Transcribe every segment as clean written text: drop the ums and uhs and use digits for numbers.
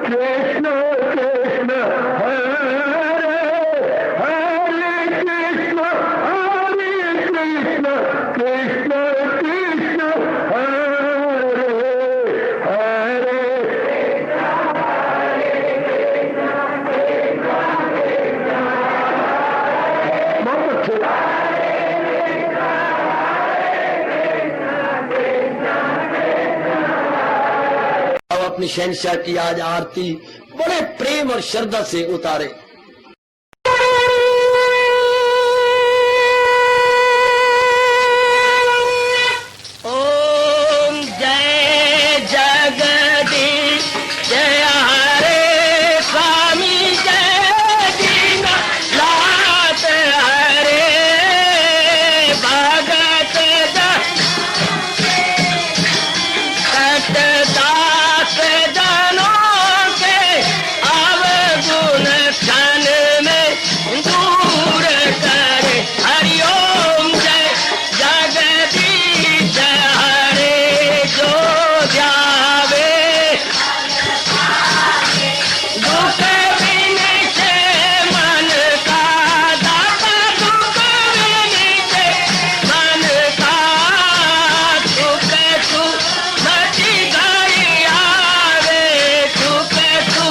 कृष्ण कृष्ण हरे हरे कृष्ण कृष्ण कृष्ण हरे हरे बहुत अच्छे। अब अपनी शहंशाह की आज आरती बड़े प्रेम और श्रद्धा से उतारे। ओम जय जगदीश जय हरे स्वामी जय दीनानाथ हरे भगत दास जनों के अवगुण क्षण में दूर करे। हरिओम जय जगदीश हरे जो ध्यावे दुख विनिचे मन का दाता दुख विनिचे मन का सुख तू मची गई आवे सुख तू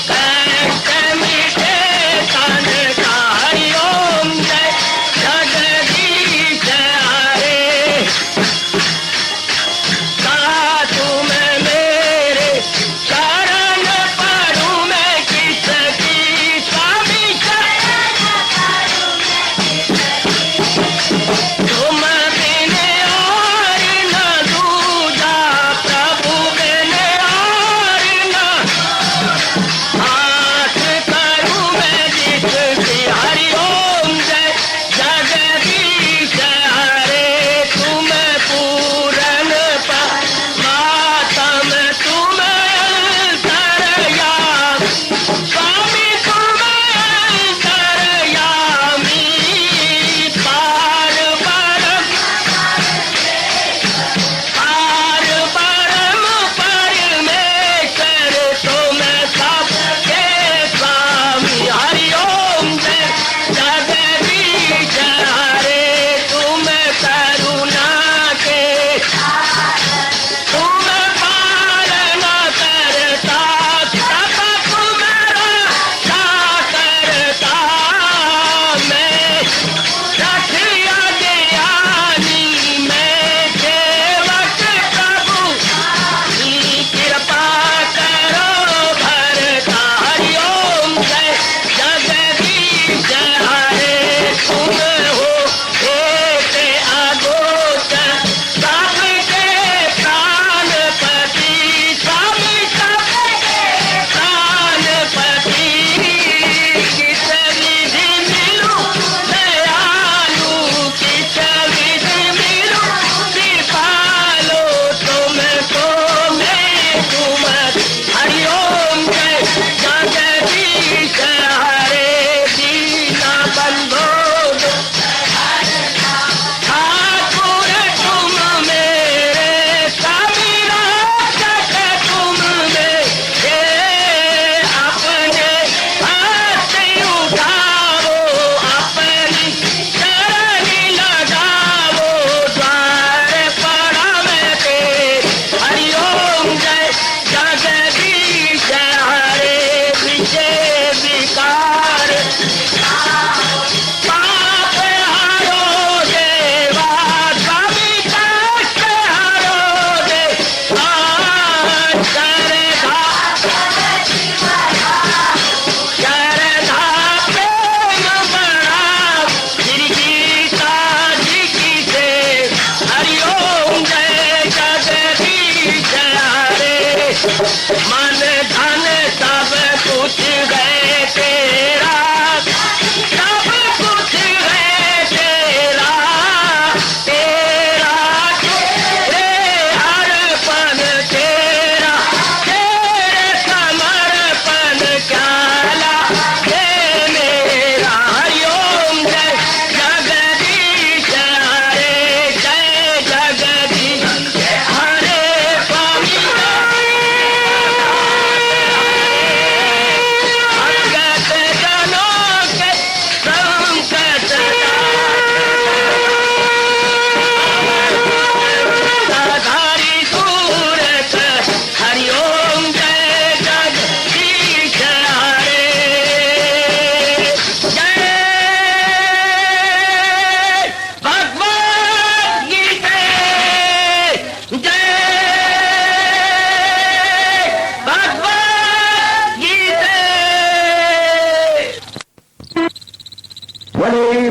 कष्ट मिटे तन का। हरिओम जय जगदीश हरे तुम मेरे शरण पड़ूं मैं किसकी स्वामी तुम बिन और न दूजा प्रभु बिन और न हाथ करूं मैं जिसकी। हरिओम जय जगदीश हरे तुम पूरन मातम तुम अंतरयामी स्वामी तुम अंतरयामी पार परम परमेश्वर तुम सबके स्वामी। हरिओम जय जगदीश हरे तुम करुणा के तुम पालन करता सब तुम्हारा करता मैं रखिया ज्ञानी मैं सेवक प्रभु की कृपा करो भरता। हरिओम जय जगदीश हरे तुम हो एक अगोचर सबके प्राणपति स्वामी सबके प्राणपति किस विधि मिलूं दयालु किस विधि मिलूं कृपालो तुमको मैं तुम। हरिओम जय जगदीश हरे दीना बंधो ठाकुर तुम मेरे स्वामी रक्षक तुम मेरे अपने हाथ उठाओ अपनी शरण लगाओ द्वार पड़ा मैं तेरे। हरिओम जय जगदीश हरे विजय विकार पाप हरो देवा स्वामी कष्ट हरो देवा श्रद्धा प्रेम बढ़ाओ श्री गीता जी की से। हरिओम जय जगदीश हरे मन धन सब कुछ है तेरा सब कुछ है तेरा तेरा तेरे अर्पण तेरा तेरे समर्पण क्या लागे मेरा। हरिओम जय जगदीश हरे जय जगदीश हरे स्वामी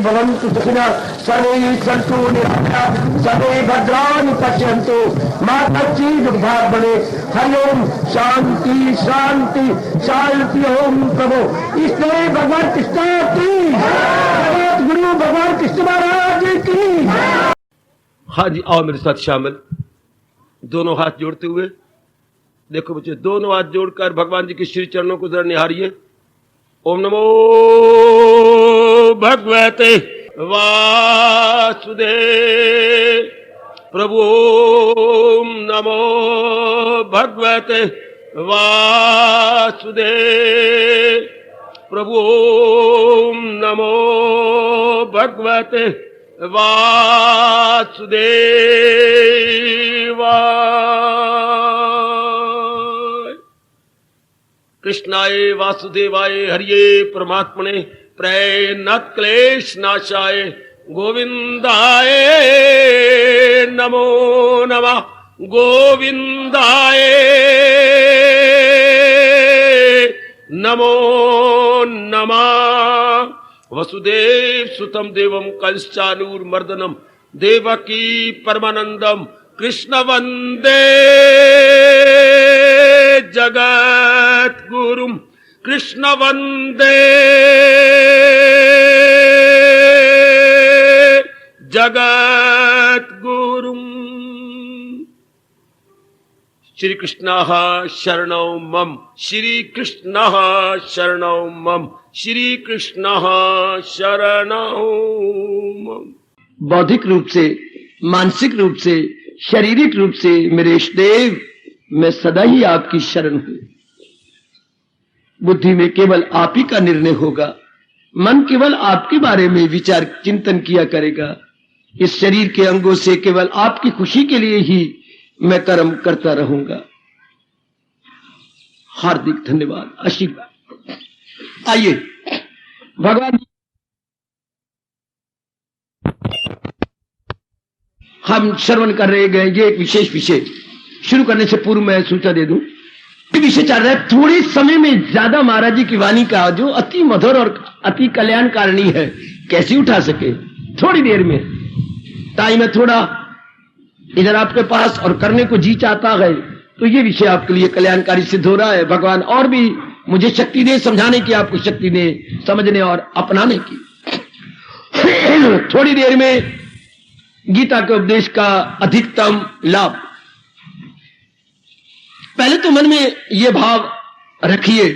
भवन्तु सुखिनः सर्वे सन्तु निरामयाः सर्वे भद्राणि पश्यन्तु मा कश्चित् दुर्भाग् भवेत्। हरि ओम शांति शांति शांति। ओम प्रभु इसलिए भगवान कृष्ण की जगत गुरु भगवान कृष्ण महाराज की। हाँ जी, आओ मेरे साथ शामिल, दोनों हाथ जोड़ते हुए। देखो बच्चे, दोनों हाथ जोड़कर भगवान जी के श्री चरणों को जरा निहारिए। ओम नमो भगवते वासुदेव प्रभु। ओम नमो भगवते वासुदेव प्रभु। ओम नमो भगवते वासुदेवाय। कृष्णाय वासुदेवाय हरिये परमात्मने प्रेयनाथ क्लेश नाशाय गोविंदाय नमो नमः। गोविंदाय नमो नमः। वसुदेव सुतम देवम कंसचानूरमर्दनम देवकी परमानंदम कृष्ण वंदे जगत गुरुम। कृष्ण वंदे जगत गुरुम। श्री कृष्ण शरणौ मम। श्री कृष्ण शरणौ मम। श्री कृष्ण शरणौ मम। बौद्धिक रूप से, मानसिक रूप से, शारीरिक रूप से मेरे इष्टदेव, मैं सदा ही आपकी शरण हूं। बुद्धि में केवल आप ही का निर्णय होगा, मन केवल आपके बारे में विचार चिंतन किया करेगा। इस शरीर के अंगों से केवल आपकी खुशी के लिए ही मैं कर्म करता रहूंगा। हार्दिक धन्यवाद, आशीर्वाद। आइए भगवान, हम श्रवण कर रहे गए ये एक विशेष विषय। शुरू करने से पूर्व मैं सूचना दे दूं, ये विषय चल रहा है थोड़े समय में ज्यादा महाराज जी की वाणी का, जो अति मधुर और अति कल्याणकारिणी है, कैसे उठा सके थोड़ी देर में। ताई मैं थोड़ा इधर आपके पास और करने को जी चाहता है, तो ये विषय आपके लिए कल्याणकारी सिद्ध हो रहा है। भगवान और भी मुझे शक्ति दे, समझाने की आपको शक्ति दे, समझने और अपनाने की। थोड़ी देर में गीता के उपदेश का अधिकतम लाभ। पहले तो मन में यह भाव रखिए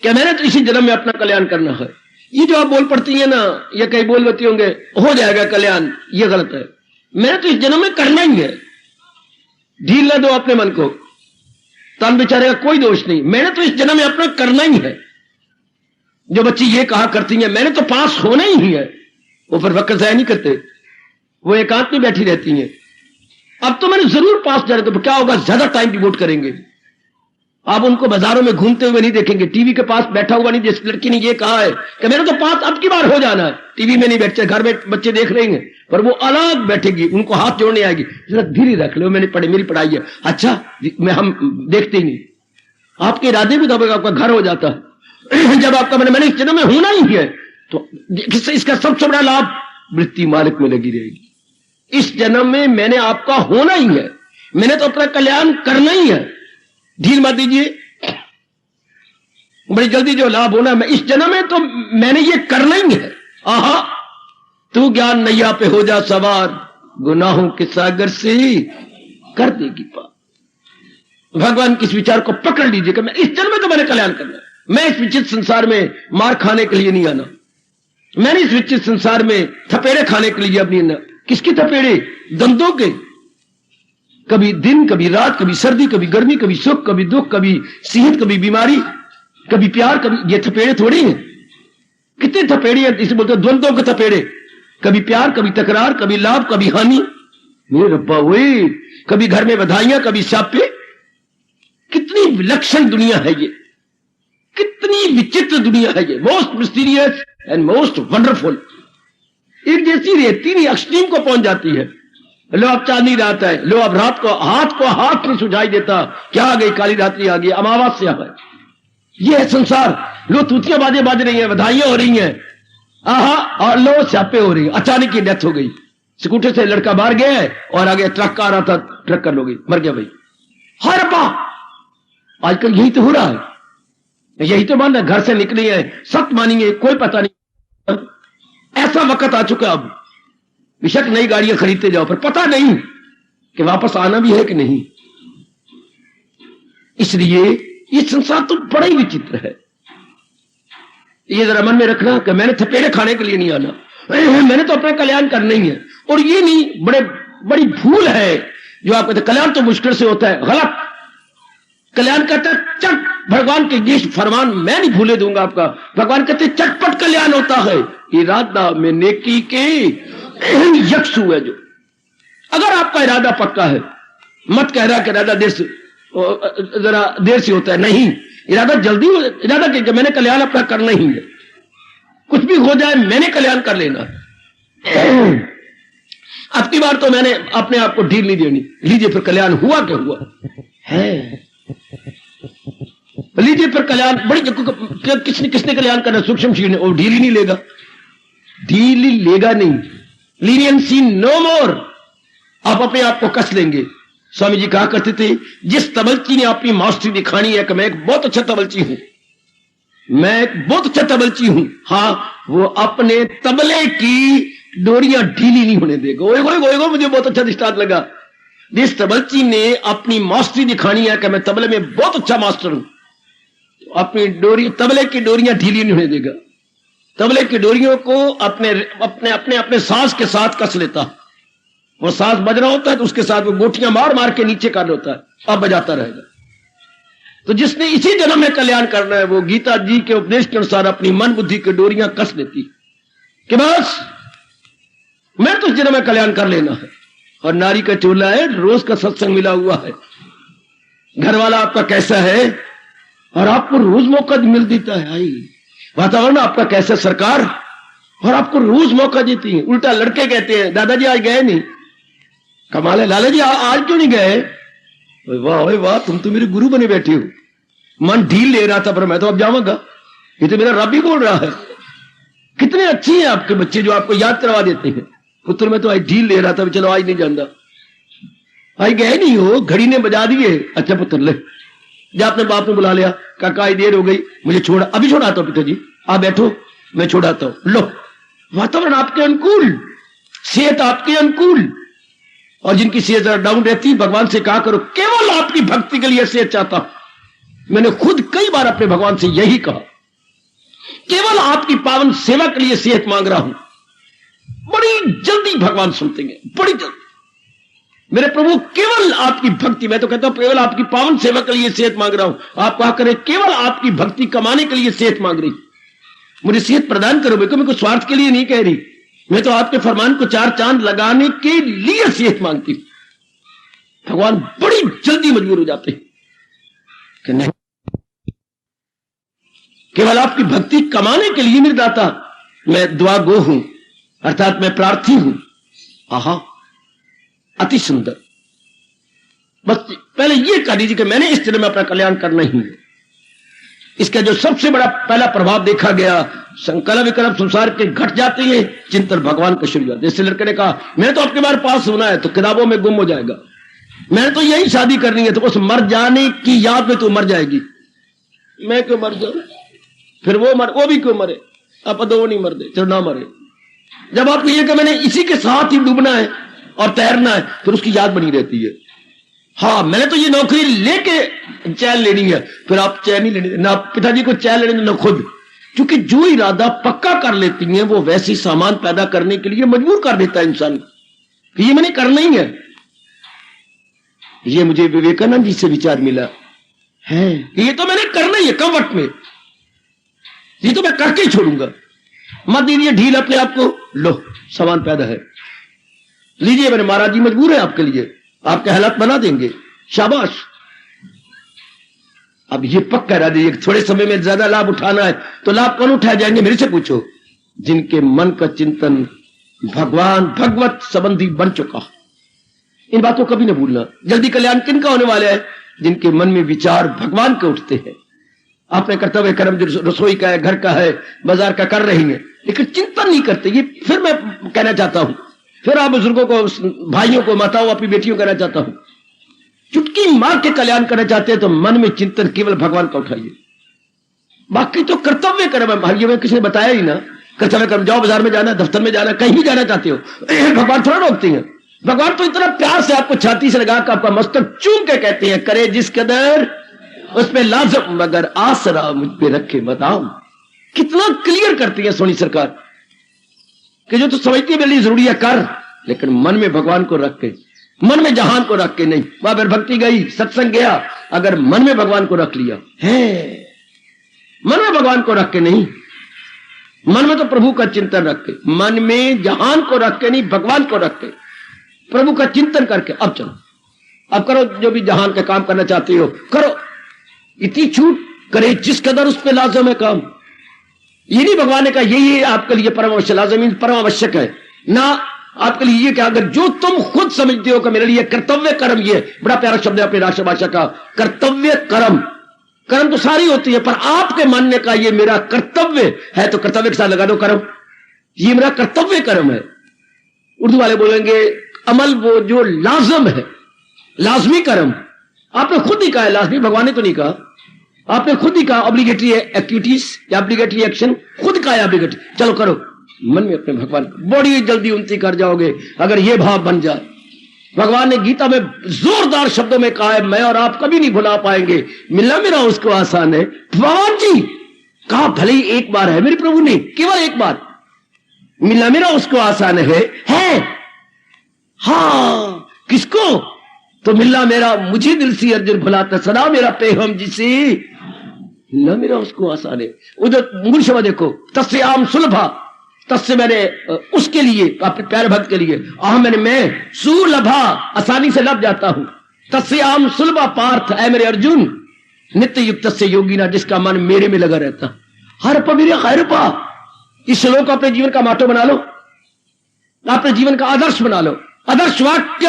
कि मैंने तो इसी जन्म में अपना कल्याण करना है। ये जो आप बोल पड़ती है ना, ये कई बोल बती होंगे हो जाएगा कल्याण, ये गलत है। मैंने तो इस जन्म में करना ही है। ढील न दो अपने मन को, तन बेचारे का कोई दोष नहीं। मैंने तो इस जन्म में अपना करना ही है। जो बच्ची ये कहा करती हैं मैंने तो पास होना ही है, वो फिर वक्त ज़ाया नहीं करते, वो एकांत में बैठी रहती हैं। अब तो मैंने जरूर पास जाना, तो क्या होगा, ज्यादा टाइम डिवोट करेंगे। आप उनको बाजारों में घूमते हुए नहीं देखेंगे, टीवी के पास बैठा हुआ नहीं। जिस लड़की ने ये कहा है कि मेरा तो पास अब की बार हो जाना है, टीवी में नहीं बैठते, घर में बच्चे देख रहे हैं, पर वो अलग बैठेगी, उनको हाथ जोड़ने आएगी, जरा धीरे रख लो, मैंने पढ़े, मेरी पढ़ाई है। अच्छा, मैं हम देखते ही नहीं। आपके इरादे मुताबिक आपका घर हो जाता है। जब आपका मैंने इस जन्म में होना ही है, तो इसका सबसे बड़ा लाभ वृत्ति मालिक में लगी रहेगी। इस जन्म में मैंने आपका होना ही है, मैंने तो अपना कल्याण करना ही है। ढील मत दीजिए, बड़ी जल्दी जो लाभ होना है, मैं इस जन्म में तो मैंने ये करना ही है। आहा, तू ज्ञान नैया पे हो जा सवार, गुनाहों के सागर से कर देगी पार। भगवान के इस विचार को पकड़ लीजिए कि मैं इस जन्म में तो मैंने कल्याण करना है। मैं इस विचित्र संसार में मार खाने के लिए नहीं आना, मैंने इस विचित्र संसार में थपेड़े खाने के लिए अब नहीं आना। किसके थपेड़े? दंदों के। कभी दिन, कभी रात, कभी सर्दी, कभी गर्मी, कभी सुख, कभी दुख, कभी सेहत, कभी बीमारी, कभी प्यार, कभी, ये थपेड़े थोड़ी हैं। कितने थपेड़े हैं, इसे बोलते हैं द्वंद्वों के थपेड़े। कभी प्यार, कभी तकरार, कभी लाभ, कभी हानि। मेरे रब्बा हुए, कभी घर में बधाइयां, कभी शापे। कितनी विलक्षण दुनिया है ये, कितनी विचित्र दुनिया है ये। Most mysterious and most wonderful. एक जैसी रहती नहीं, एक्सट्रीम को पहुंच जाती है। लो अब चांदनी रात है, लो अब रात को हाथ नहीं सुझाई देता, क्या आ गई, काली रात्रि आ गई, अमावस्या है। ये है संसार। लो तूतियां बाजे बाज रही हैं, बधाइयां हो रही हैं, आहा, और लो छापे हो रही, अचानक की डेथ हो गई। स्कूटर से लड़का बाहर गया है और आगे ट्रक आ रहा था, ट्रक कर लो गई, मर गया भाई। हाय रब्बा, आजकल यही तो हो रहा है, यही तो मान घर से निकली है, सख्त मानेंगे, कोई पता नहीं। ऐसा वक्त आ चुका अब, बेशक नई गाड़ियां खरीदते जाओ, पर पता नहीं कि वापस आना भी है कि नहीं। इसलिए ये संसार तो बड़ा ही विचित्र है। ये जरा मन में रखना कि मैंने थपेड़े खाने के लिए नहीं आना, मैंने तो अपना कल्याण करना ही है। और ये नहीं, बड़ी भूल है जो आप कहते कल्याण तो मुश्किल से होता है, गलत। कल्याण कहते चट, भगवान के जिस फरमान मैं नहीं भूले दूंगा आपका, भगवान कहते चटपट कल्याण होता है। इरादा में नेकी के यकसू है जो, अगर आपका इरादा पक्का है, मत कह रहा कि इरादा जरा देर से होता है, नहीं, इरादा जल्दी हो, इरादा कि मैंने कल्याण अपना करना ही है, कुछ भी हो जाए मैंने कल्याण कर लेना। अब की बार तो मैंने अपने आप को ढील नहीं देनी। लीजिए फिर कल्याण हुआ क्या हुआ है, लीजिए फिर कल्याण। बड़ी किसने कल्याण करना, सूक्ष्म शील ने, और ढील ही नहीं लेगा, ढील ही लेगा नहीं। लीनियंसी नो मोर, आप अपने आप को कस लेंगे। स्वामी जी कहा करते थे, जिस तबलची ने अपनी मास्टरी दिखानी है कि मैं एक बहुत अच्छा तबलची हूं, मैं एक बहुत अच्छा तबलची हूं, हाँ, वो अपने तबले की डोरियां ढीली नहीं होने देगा। ओए मुझे बहुत अच्छा दृष्टांत लगा। जिस तबलची ने अपनी मास्टरी दिखानी है कि मैं तबले में बहुत अच्छा मास्टर हूं, तो अपनी तबले की डोरियां ढीली नहीं होने देगा। तबले की डोरियों को अपने सांस के साथ कस लेता। वो सांस बज रहा होता है तो उसके साथ वो गोटियां मार मार के नीचे कर लेता है, अब बजाता रहेगा। तो जिसने इसी जन्म में कल्याण करना है, वो गीता जी के उपदेश के अनुसार अपनी मन बुद्धि की डोरियां कस लेती कि बस मैं तो इस जन्म में कल्याण कर लेना है। और नारी का चोला है, रोज का सत्संग मिला हुआ है, घर वाला आपका कैसा है, और आपको रोज मौका मिल देता है। आई वातावरण आपका कैसा सरकार, और आपको रोज मौका देती है। उल्टा लड़के कहते हैं, दादाजी आज गए नहीं, कमाल है, लाला जी आज क्यों नहीं गए? वाह वाह, तुम तो मेरे गुरु बने बैठे हो। मन ढील ले रहा था पर मैं तो अब जाऊंगा, ये तो मेरा रब ही बोल रहा है। कितने अच्छे हैं आपके बच्चे जो आपको याद करवा देते हैं। पुत्र मैं तो आज ढील ले रहा था, चलो आज नहीं जानता, आज गए नहीं हो, घड़ी ने बजा दिए। अच्छा पुत्र ले जा, अपने बाप ने बुला लिया, काका आज देर हो गई, मुझे छोड़ा, अभी छोड़ाता हूं पिताजी, आप बैठो मैं छोड़ाता हूं। लो, वातावरण आपके अनुकूल, सेहत आपके अनुकूल। और जिनकी सेहत डाउन रहती, भगवान से कहा करो केवल आपकी भक्ति के लिए सेहत चाहता हूं। मैंने खुद कई बार अपने भगवान से यही कहा, केवल आपकी पावन सेवा के लिए सेहत मांग रहा हूं। बड़ी जल्दी भगवान सुनते हैं, बड़ी जल्दी। मेरे प्रभु केवल आपकी भक्ति, मैं तो कहता हूं केवल आपकी पावन सेवा के लिए सेहत मांग रहा हूं। आप कहा करें केवल आपकी भक्ति कमाने के लिए सेहत मांग रही, मुझे सेहत प्रदान करो। मैं कोई स्वार्थ के लिए नहीं कह रही, मैं तो आपके फरमान को चार चांद लगाने के लिए सेहत मांगती हूं। भगवान बड़ी जल्दी मजबूर हो जाते हैं कि नहीं, केवल आपकी भक्ति कमाने के लिए मेरे दाता मैं दुआ गो हूं, अर्थात मैं प्रार्थी हूं। आहा, अति सुंदर। बस पहले यह कह दीजिए कि मैंने इस जन्म में अपना कल्याण करना ही है। इसका जो सबसे बड़ा पहला प्रभाव देखा गया, संकल्प विकल्प संसार के घट जाते हैं, चिंतन भगवान का शुरू जाता है। जैसे लड़के ने कहा मैं तो आपके बार पास होना है, तो किताबों में गुम हो जाएगा, मैंने तो यही शादी करनी है, तो उस मर जाने की याद में तो मर जाएगी। मैं क्यों मर जाऊं, फिर वो भी क्यों मरे, अब दो नहीं मरते, चलो ना मरे। जब आपको यह कि मैंने इसी के साथ ही डूबना है और तैरना है, फिर उसकी याद बनी रहती है। हाँ, मैंने तो ये नौकरी लेके चैन लेनी है, फिर आप चैन नहीं लेनी, ना पिताजी को चैन लेने ना खुद। क्योंकि जो इरादा पक्का कर लेती हैं वो वैसी सामान पैदा करने के लिए मजबूर कर देता है इंसान को, ये मैंने करना ही है। ये मुझे विवेकानंद जी से विचार मिला है, ये तो मैंने करना ही है, कम वक्त में ये तो मैं करके ही छोड़ूंगा। मत दीजिए ढील अपने आप को, लो सामान पैदा है, लीजिए। मेरे महाराज जी मजबूर है आपके लिए, आपके हालात बना देंगे, शाबाश। अब ये पक्का कह दीजिए थोड़े समय में ज्यादा लाभ उठाना है, तो लाभ कौन उठाए जाएंगे, मेरे से पूछो। जिनके मन का चिंतन भगवान भगवत संबंधी बन चुका, इन बातों को कभी न भूलना। जल्दी कल्याण किनका होने वाला है, जिनके मन में विचार भगवान के उठते हैं। आपने कर्तव्य कर्म जो रसोई का है, घर का है, बाजार का कर रही है, लेकिन चिंतन नहीं करते। ये फिर मैं कहना चाहता हूं, फिर आप बुजुर्गों को, भाइयों को, माताओं, अपनी बेटियों को कहना चाहता हूं, चुटकी मार के कल्याण करना चाहते हैं तो मन में चिंतन केवल भगवान का उठाइए। बाकी तो कर्तव्य कर्म है। भाई में किसी ने बताया ही ना, कर्तव्य कर्म, जाओ बाजार में जाना, दफ्तर में जाना, कहीं भी जाना चाहते हो, भगवान थोड़ा रोकते हैं। भगवान तो इतना प्यार से आपको छाती से लगा कर आपका मस्तक चूम के कहते हैं, करे जिस कदर उस पे लाजम, मगर आसरा मुझ पे रखे मदाम। कितना क्लियर करती है सोनी सरकार कि जो तो समझती है मेरे लिए जरूरी है कर, लेकिन मन में भगवान को रख के, मन में जहान को रख के नहीं। वहां पर भक्ति गई, सत्संग गया, अगर मन में भगवान को रख लिया है, मन में भगवान को रख के नहीं, मन में तो प्रभु का चिंतन रख के, मन में जहान को रख के नहीं, भगवान को रख के, प्रभु का चिंतन करके अब चलो, अब करो जो भी जहान का काम करना चाहते हो करो। इतनी छूट करे जिस कदर उस पे लाजम है काम। ये नहीं भगवान ने कहा यही आपके लिए परम आवश्यक, लाजमी परम आवश्यक है ना आपके लिए ये, कि अगर जो तुम खुद समझते हो कि मेरे लिए कर्तव्य कर्म, ये बड़ा प्यारा शब्द है अपनी राष्ट्रभाषा का, कर्तव्य कर्म। कर्म तो सारी होती है, पर आपके मानने का ये मेरा कर्तव्य है, तो कर्तव्य के साथ लगा दो कर्म, ये मेरा कर्तव्य कर्म है। उर्दू वाले बोलेंगे अमल वो जो लाजम है, लाजमी कर्म। आपने खुद ही कहा है लाजमी, भगवान ने तो नहीं कहा, आपने खुद ही कहा ऑब्लिगेटरी एक्टिविटीज या ऑब्लिगेटरी एक्शन, खुद कहा है ऑब्लिगेटरी, चलो करो। मन में अपने भगवान, बड़ी जल्दी उन्नति कर जाओगे अगर ये भाव बन जाए। भगवान ने गीता में जोरदार शब्दों में कहा है, मैं और आप कभी नहीं भुला पाएंगे, मिलना मेरा उसको आसान है। भगवान जी कहा भले ही एक बार है, मेरे प्रभु ने केवल एक बार, मिलना मेरा उसको आसान है। हाँ किसको? तो मिलना मेरा मुझे दिल से अर्जुन भुलाता सदा मेरा पेहम जिसे, मिलना मेरा उसको आसान है। उधर मूल शब्द देखो, तस्याम सुलभा, तस्से मैंने उसके लिए, अपने प्यारे भक्त के लिए, मैंने मैं सुलभा आसानी से लभ जाता हूं। तस्याम सुलभा पार्थ, ऐ मेरे अर्जुन, नित्य युक्त से योगी ना, जिसका मन मेरे में लगा रहता। हर पा मेरे खैर पा, इस श्लोक को अपने जीवन का माटो बना लो, अपने जीवन का आदर्श बना लो। आदर्श वाक्य,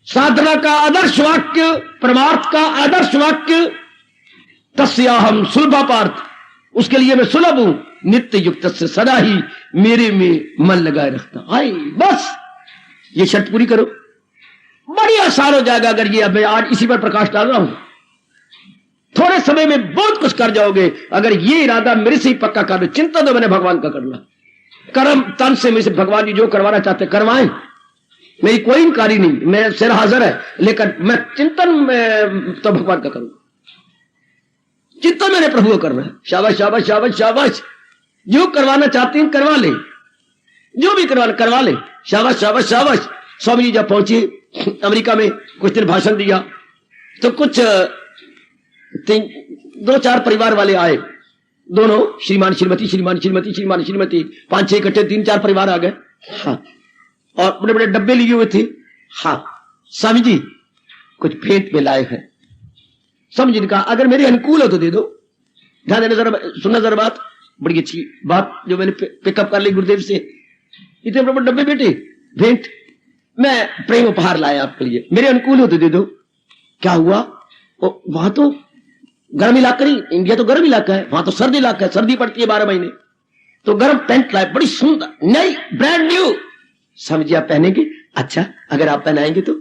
साधना का आदर्श वाक्य, परमार्थ का आदर्श वाक्य, तस्याहम सुलभा पार्थ, उसके लिए मैं सुलभ हूं, नित्य युक्त से सदा ही मेरे में मन लगाए रखता। आई बस ये शर्त पूरी करो, बड़ी आसान हो जाएगा। अगर ये मैं आज इसी पर प्रकाश डाल रहा हूं, थोड़े समय में बहुत कुछ कर जाओगे। अगर ये इरादा मेरे से ही पक्का कर लो, चिंता तो मैंने भगवान का करना, कर्म तन से मेरे से भगवान जी जो करवाना चाहते करवाएं, मेरी कोई इनकारी नहीं, मेरा सिर हाजिर है, लेकिन मैं चिंतन में तो भगवान का करूंगा। चिंतन मैंने प्रभु को करना है। शाबाश शाबाश शाबाश शाबाश, जो करवाना चाहते हैं करवा ले, जो भी करवाना करवा ले, शाबाश शाबाश शाबाश। स्वामी जी जब पहुंचे अमेरिका में, कुछ दिन भाषण दिया, तो कुछ 2-4 परिवार वाले आए, दोनों श्रीमान श्रीमती, श्रीमान श्रीमती, श्रीमान श्रीमती, 5-6 इकट्ठे, 3-4 परिवार आ गए। हाँ, और बड़े बड़े डब्बे लिए हुए थे। हाँ स्वामी जी कुछ भेंट में लाए हैं। स्वामी जी ने कहा अगर मेरे अनुकूल हो तो दे दो। ध्यान देना जरा, सुनना जरा बात, बड़ी अच्छी बात जो मैंने पिकअप कर ली गुरुदेव से। इतने बड़े बड़े डब्बे बेटे भेंट, मैं प्रेम उपहार लाया आपके लिए, मेरे अनुकूल हो तो दे दो। क्या हुआ? वहां तो गर्म इलाका नहीं, इंडिया तो गर्म इलाका है, वहां तो सर्द इलाका है, सर्दी पड़ती है 12 महीने। तो गर्म पैंट लाए, बड़ी सुंदर, नई ब्रांड न्यू। स्वामी जी आप पहनेंगे? अच्छा अगर आप पहनाएंगे तो।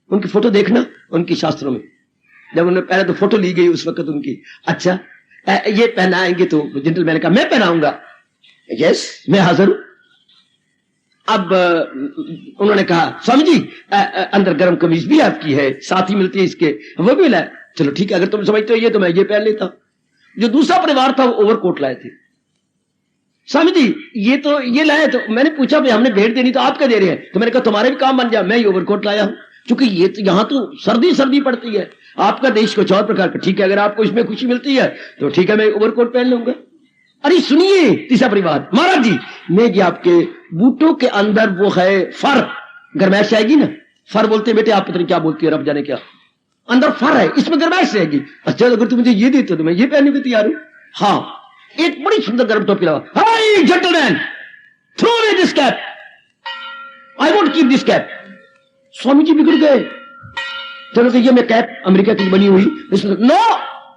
उनकी फोटो देखना उनकी शास्त्रों में, जब उन्होंने पहले तो फोटो ली गई उस वक्त उनकी। अच्छा ये पहनाएंगे तो? जेंटलमैन का मैं पहनाऊंगा, यस मैं हाजिर हूं। अब उन्होंने कहा स्वामी जी अंदर गर्म कमीज भी आपकी है, साथ ही मिलती है इसके, वो भी लाए। चलो ठीक है, अगर तुम समझते हो ये तो मैं ये पहन लेता। जो दूसरा परिवार था वो ओवरकोट लाए थे। स्वामी जी ये लाए, तो मैंने पूछा भाई हमने भेंट देनी तो आप क्या दे रहे हैं? तो मैंने कहा तुम्हारे भी काम बन जाए, मैं ये ओवरकोट लाया हूं, क्योंकि ये तो यहां तो सर्दी पड़ती है, आपका देश कुछ और प्रकार का। ठीक है, अगर आपको इसमें खुशी मिलती है तो ठीक है, मैं ओवरकोट पहन लूंगा। अरे सुनिए तीसरा परिवार, महाराज जी मैं ये आपके बूटों के अंदर वो है फर, गर्मैश आएगी ना, फर बोलते बेटे आप पता नहीं क्या बोलती है, रब जाने क्या, अंदर फर है, इसमें गर्मैश रहेगी। अच्छा अगर तुम मुझे ये देते तो मैं ये पहनने को तैयार हूं। हाँ एक बड़ी सुंदर गर्म टोपी लगा, hi gentleman throw away this cap, I won't keep this cap. Swami ji बिगड़ गए। चलो तो ये मैं कैप अमेरिका की बनी हुई, इसमें नो,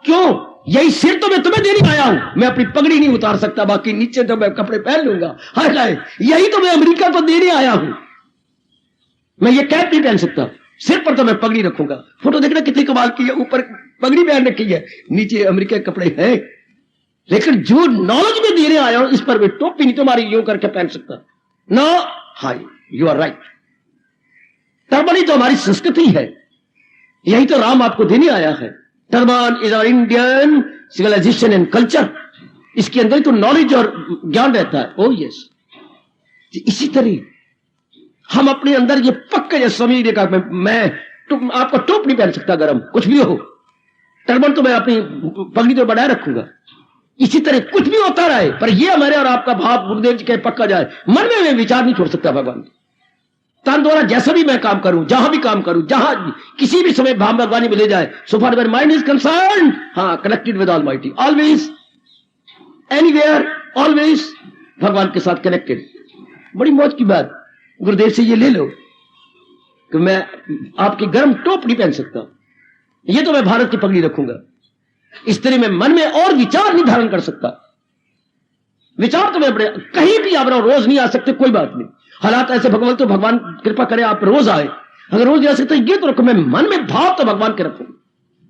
क्यों? यही सिर तो मैं तुम्हें देने आया हूं। मैं अपनी पगड़ी नहीं उतार सकता, बाकी नीचे तो मैं कपड़े पहन लूंगा। हाय हाय, यही तो मैं अमेरिका को देने आया हूं। मैं ये कैप नहीं पहन सकता, सिर पर तो मैं पगड़ी रखूंगा। फोटो देखना कितनी कमाल की है, ऊपर पगड़ी पहन रखी है, नीचे अमेरिका के कपड़े हैं। लेकिन जो नॉलेज में देने आया हूं, इस पर भी टोपी नहीं तुम्हारी यूं करके पहन सकता ना। हाय, यू आर राइट। टर्बन ही तो हमारी संस्कृति है, यही तो राम आपको देने आया है। Turban is our Indian civilization and culture. इसके अंदर ही तो नॉलेज और ज्ञान रहता है। ओ यस, इसी तरह हम अपने अंदर ये पक्का ये समझ देगा, मैं आपको टोप नहीं पहन सकता, गरम कुछ भी हो। टर्बन तो मैं अपनी पगड़ी तो बढ़ाए रखूंगा। इसी तरह कुछ भी होता रहे, पर ये हमारे और आपका भाव गुरुदेव जी के पक्का जाए। मन में मैं विचार नहीं छोड़ सकता भगवान। तन द्वारा जैसा भी मैं काम करूं, जहां भी काम करूं, जहां किसी भी समय भाव भगवानी में ले जाए, सो फार वेयर माइंड इज कंसर्न, हाँ, connected with almighty, always, anywhere, always भगवान के साथ कनेक्टेड। बड़ी मौज की बात। गुरुदेव से ये ले लो कि मैं आपकी गर्म टोप नहीं पहन सकता, ये तो मैं भारत की पगड़ी रखूंगा। इस तरह मैं मन में और विचार नहीं धारण कर सकता। विचार तो मैं अपने कहीं भी आप रोज नहीं आ सकते, कोई बात नहीं, हालात ऐसे भगवान तो भगवान कृपा करे आप रोज आए। अगर रोज आ सकते ये तो रखो, मैं मन में भाव तो भगवान के रखूं।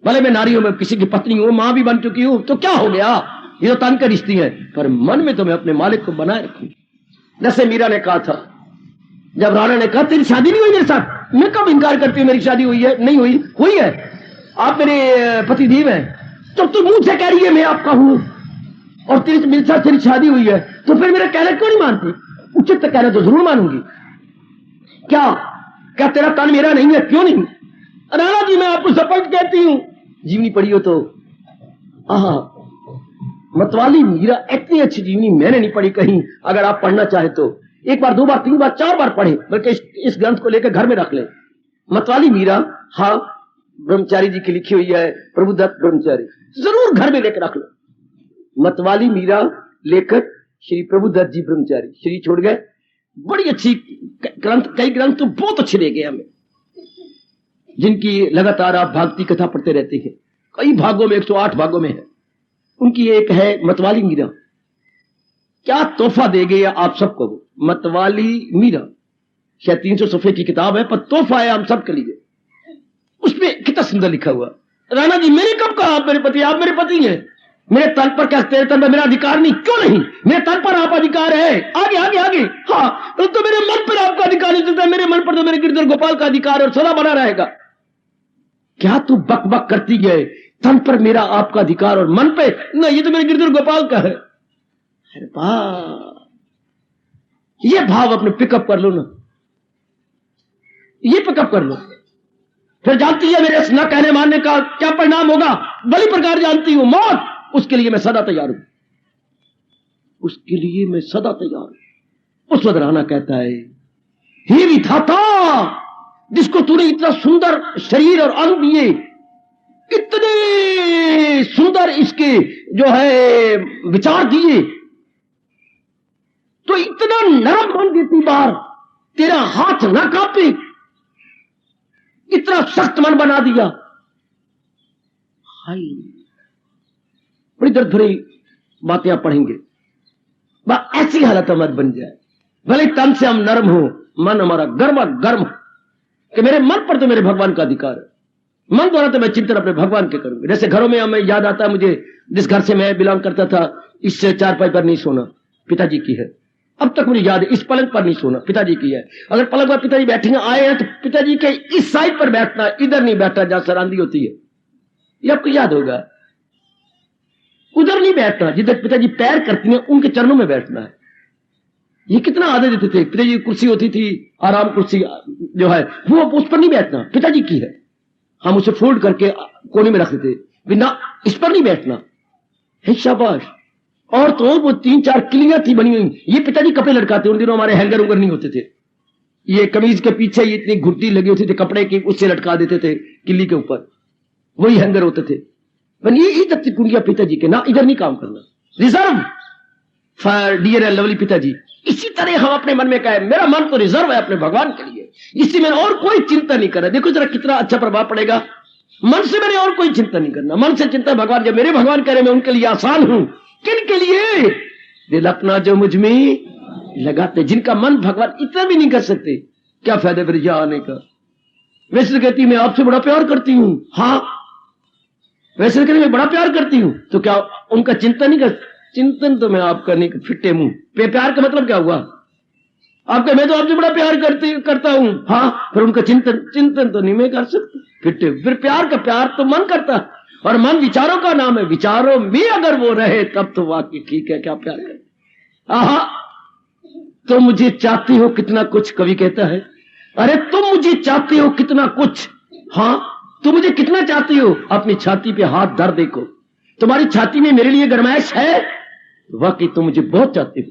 भले मैं नारी हूं, मैं किसी की पत्नी हूं, मां भी बन चुकी हूं, तो क्या हो गया, ये तो तन का रिश्ती है, पर मन में तो मैं अपने मालिक को बनाए रखूं। जैसे मीरा ने कहा था, जब राणा ने कहा तेरी शादी नहीं हुई मेरे साथ, मैं कब इनकार करती हूं मेरी शादी हुई है? नहीं हुई, हुई है, आप मेरे पति देव हैं। तो तू मुंह से कह रही है मैं आपका हूं और तेरे मेरे साथ तेरी शादी हुई है, तो फिर मेरा कहना क्यों नहीं मानती? उचित तो कहना तो जरूर मानूंगी। क्या तेरा तन मेरा नहीं है? क्यों नहीं? राणा जी मैं आपको सपष्ट कहती हूं, जीवनी पढ़ी हो तो, आहा, मतवाली मीरा इतनी अच्छी जीवनी मैंने नहीं पढ़ी कहीं। अगर आप पढ़ना चाहे तो एक बार, दो बार, तीन बार, चार बार पढ़े, बल्कि इस ग्रंथ को लेकर घर में रख ले। मतवाली मीरा, हाँ, ब्रह्मचारी जी की लिखी हुई है, प्रभुदत्त ब्रह्मचारी, जरूर घर में लेकर रख लो। मतवाली मीरा लेकर श्री प्रभुदत्त जी ब्रह्मचारी, श्री छोड़ गए। बड़ी अच्छी ग्रंथ, कई ग्रंथ तो बहुत अच्छे ले गए हमें, जिनकी लगातार आप भागवती कथा पढ़ते रहते हैं। कई भागों में, 108 भागों में है। उनकी एक है मतवाली मीरा। क्या तोहफा दे गए आप सबको वो मतवाली मीरा। शायद 300 सफ़े की किताब है, पर तोहफा है हम सबके लिए। उसमें कितना सुंदर लिखा हुआ, राणा जी मैंने कब कहा आप मेरे पति? आप मेरे पति हैं। मेरे तन पर क्या, तेरे तन पर मेरा अधिकार नहीं? क्यों नहीं? मेरे तन पर आप अधिकार है। आगे आगे आगे, हाँ, तो मेरे मन पर आपका अधिकार नहीं चलता। मेरे मन पर तो मेरे गिरधर गोपाल का अधिकार और सदा बना रहेगा। क्या तू बक बक करती है? तन पर मेरा आपका अधिकार और मन पे ना, ये तो मेरे गिरधर गोपाल का है। अरे वाह, ये भाव अपने पिकअप कर लो ना, ये पिकअप कर लो। फिर जानती है मेरे न कहने मानने का क्या परिणाम होगा? बड़ी प्रकार जानती हूं, मौत। उसके लिए मैं सदा तैयार हूं, उसके लिए मैं सदा तैयार हूं। उस वक्त राणा कहता है, हे विधाता, जिसको तूने इतना सुंदर शरीर और अंग दिए, इतने सुंदर इसके जो है विचार दिए, तो इतना नरम मन देती बार तेरा हाथ ना कांपे, इतना सख्त मन बना दिया। हाय, बड़ी दर्द भरी बातें आप पढ़ेंगे। ऐसी हालत मत बन जाए, भले तन से हम नरम हो, मन हमारा गर्म कि मेरे मन पर तो मेरे भगवान का अधिकार है। मन द्वारा तो मैं चिंतन अपने भगवान के करूंगा। जैसे घरों में हमें याद आता है, मुझे जिस घर से मैं बिलोंग करता था, इससे चारपाई पर नहीं सोना पिताजी की है। अब तक मुझे याद है, इस पलंग पर नहीं सोना पिताजी की है। अगर पलंग पर पिताजी बैठेंगे, आए हैं, तो पिताजी के इस साइड पर बैठना, इधर नहीं बैठना जहां सरांदी होती है। ये आपको याद होगा। उधर नहीं बैठना, जिधर पिताजी पैर करती हैं उनके चरणों में बैठना है। ये कितना आदत देते थे। पिताजी की कुर्सी होती थी, आराम कुर्सी जो है, वो उस पर नहीं बैठना, पिताजी की है, हम उसे फोल्ड करके कोने में रख देते, बिना इस पर नहीं बैठना है। शाबाश। और तो वो 3-4 किलियां थी बनी हुई, ये पिताजी कपड़े लटकाते। उन दिनों हमारे हैंगर उंगर नहीं होते थे, ये कमीज के पीछे ये इतनी घुट्टी लगी होती थी कपड़े की, उससे लटका देते थे किल्ली के ऊपर, वही हैंगर होते थे। ये तक कुंडिया पिताजी के ना, इधर नहीं काम करना, reserve for dear and lovely पिताजी। इसी तरह हम अपने मन में कहे, मेरा मन तो रिजर्व है अपने भगवान के लिए, इससे मैंने और कोई चिंता नहीं कर रहा। देखो जरा कितना अच्छा प्रभाव पड़ेगा। मन से मैंने और कोई चिंता नहीं करना। मन से चिंता भगवान, जब मेरे भगवान कह रहे मैं उनके लिए आसान हूं। किन के लिए? दिल अपना जो मुझ में लगाते, जिनका मन भगवान इतना भी नहीं कर सकते, क्या फायदा फिर यहां आने का। वैसे कहती मैं आपसे बड़ा प्यार करती हूं, हाँ वैसे कहती मैं बड़ा प्यार करती हूं, तो क्या उनका चिंतन नहीं कर? चिंतन तो मैं आपका नहीं, फिट्टे मुंह। प्यार का मतलब क्या हुआ? आपका मैं तो आपसे बड़ा प्यार करता हूं, हाँ फिर उनका चिंतन तो नहीं मैं कर सकता, फिट्टे। फिर प्यार का प्यार तो मन करता, और मन विचारों का नाम है। विचारों में अगर वो रहे तब तो वाकई ठीक है, क्या प्यार करे। आहा, तुम मुझे चाहती हो कितना कुछ, कवि कहता है। अरे तुम मुझे चाहती हो कितना कुछ, हाँ तुम मुझे कितना चाहती हो। अपनी छाती पे हाथ धर देखो, तुम्हारी छाती में मेरे लिए गरमाइश है, वाकई तुम मुझे बहुत चाहती हो।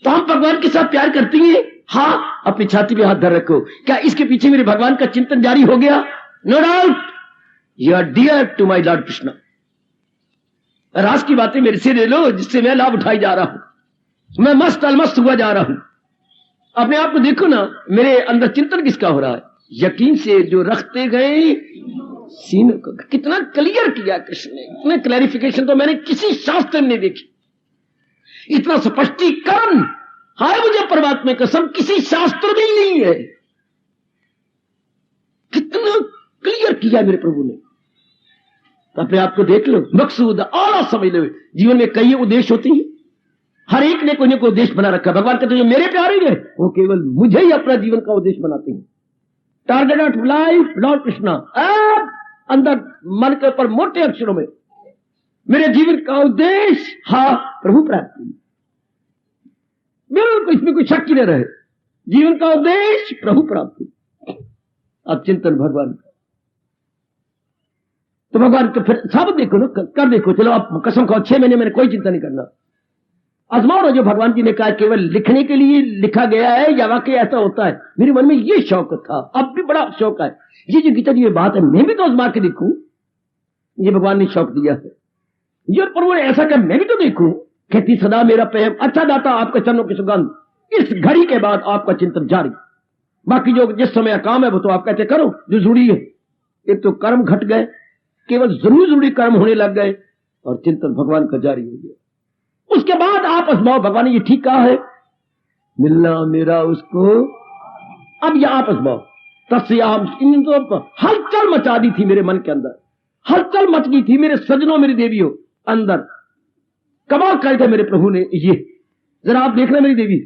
तो हम भगवान के साथ प्यार करती हैं, हाँ अपनी छाती पे हाथ धर रखो। क्या इसके पीछे मेरे भगवान का चिंतन जारी हो गया? No doubt you are dear to my lord Krishna. रास की बातें मेरे से ले लो, जिससे मैं लाभ उठाई जा रहा हूं। मैं मस्त अलमस्त हुआ जा रहा हूं। अपने आप को देखो ना, मेरे अंदर चिंतन किसका हो रहा है? यकीन से जो रखते गए सीने को। कितना क्लियर किया कृष्ण ने, इतना क्लैरिफिकेशन तो मैंने किसी शास्त्र में नहीं देखी। इतना स्पष्टीकरण, हाय मुझे परमात्मा कसम, किसी शास्त्र में ही नहीं है। कितना क्लियर किया मेरे प्रभु ने। तो अपने आप को देख लो, मकसूद आला समझ लो। जीवन में कई उद्देश्य होती हैं, हर एक ने कोई ना कोई उद्देश्य बना रखा। भगवान कहते हैं जो मेरे प्यारे हैं वो केवल मुझे ही अपना जीवन का उद्देश्य बनाते हैं। Target of life Lord Krishna. अंदर मन के ऊपर मोटे अक्षरों में, मेरे जीवन का उद्देश्य, हाँ प्रभु प्राप्ति। बिल्कुल इसमें कोई शक ही नहीं रहे, जीवन का उद्देश्य प्रभु प्राप्ति। अब चिंतन भगवान का, तो भगवान का फिर साबित देखो ना, कर देखो। चलो आप कसम खाओ 6 महीने मैंने कोई चिंता नहीं करना। आजमाओ ना जो भगवान जी ने कहा केवल लिखने के लिए लिखा गया है या वाकई ऐसा होता है। मेरे मन में ये शौक था, अब भी बड़ा शौक है। ये जो गीता जी ये बात है, मैं भी तो आजमा के देखूं। ये भगवान ने शौक दिया है, ये प्रभु ने ऐसा कहा मैं भी तो देखूं। कहती सदा मेरा प्रेम अच्छा दाता आपके चरणों की सुगंध। इस घड़ी के बाद आपका चिंतन जारी। बाकी जो जिस समय काम है वो तो आप कहते करो जो जरूरी है। एक तो कर्म घट गए, केवल जरूरी कर्म होने लग गए, और चिंतन भगवान का जारी हो गया। उसके बाद आप आजमाओ। भगवान ने ये ठीक कहा है, मिलना मेरा उसको। अब यह आप आजमाओ। इन तो हलचल मचा दी थी मेरे मन के अंदर, हलचल मच गई थी मेरे सजनों मेरी देवियों अंदर। कमाल कर दिया मेरे प्रभु ने। ये जरा आप देख रहे मेरी देवी,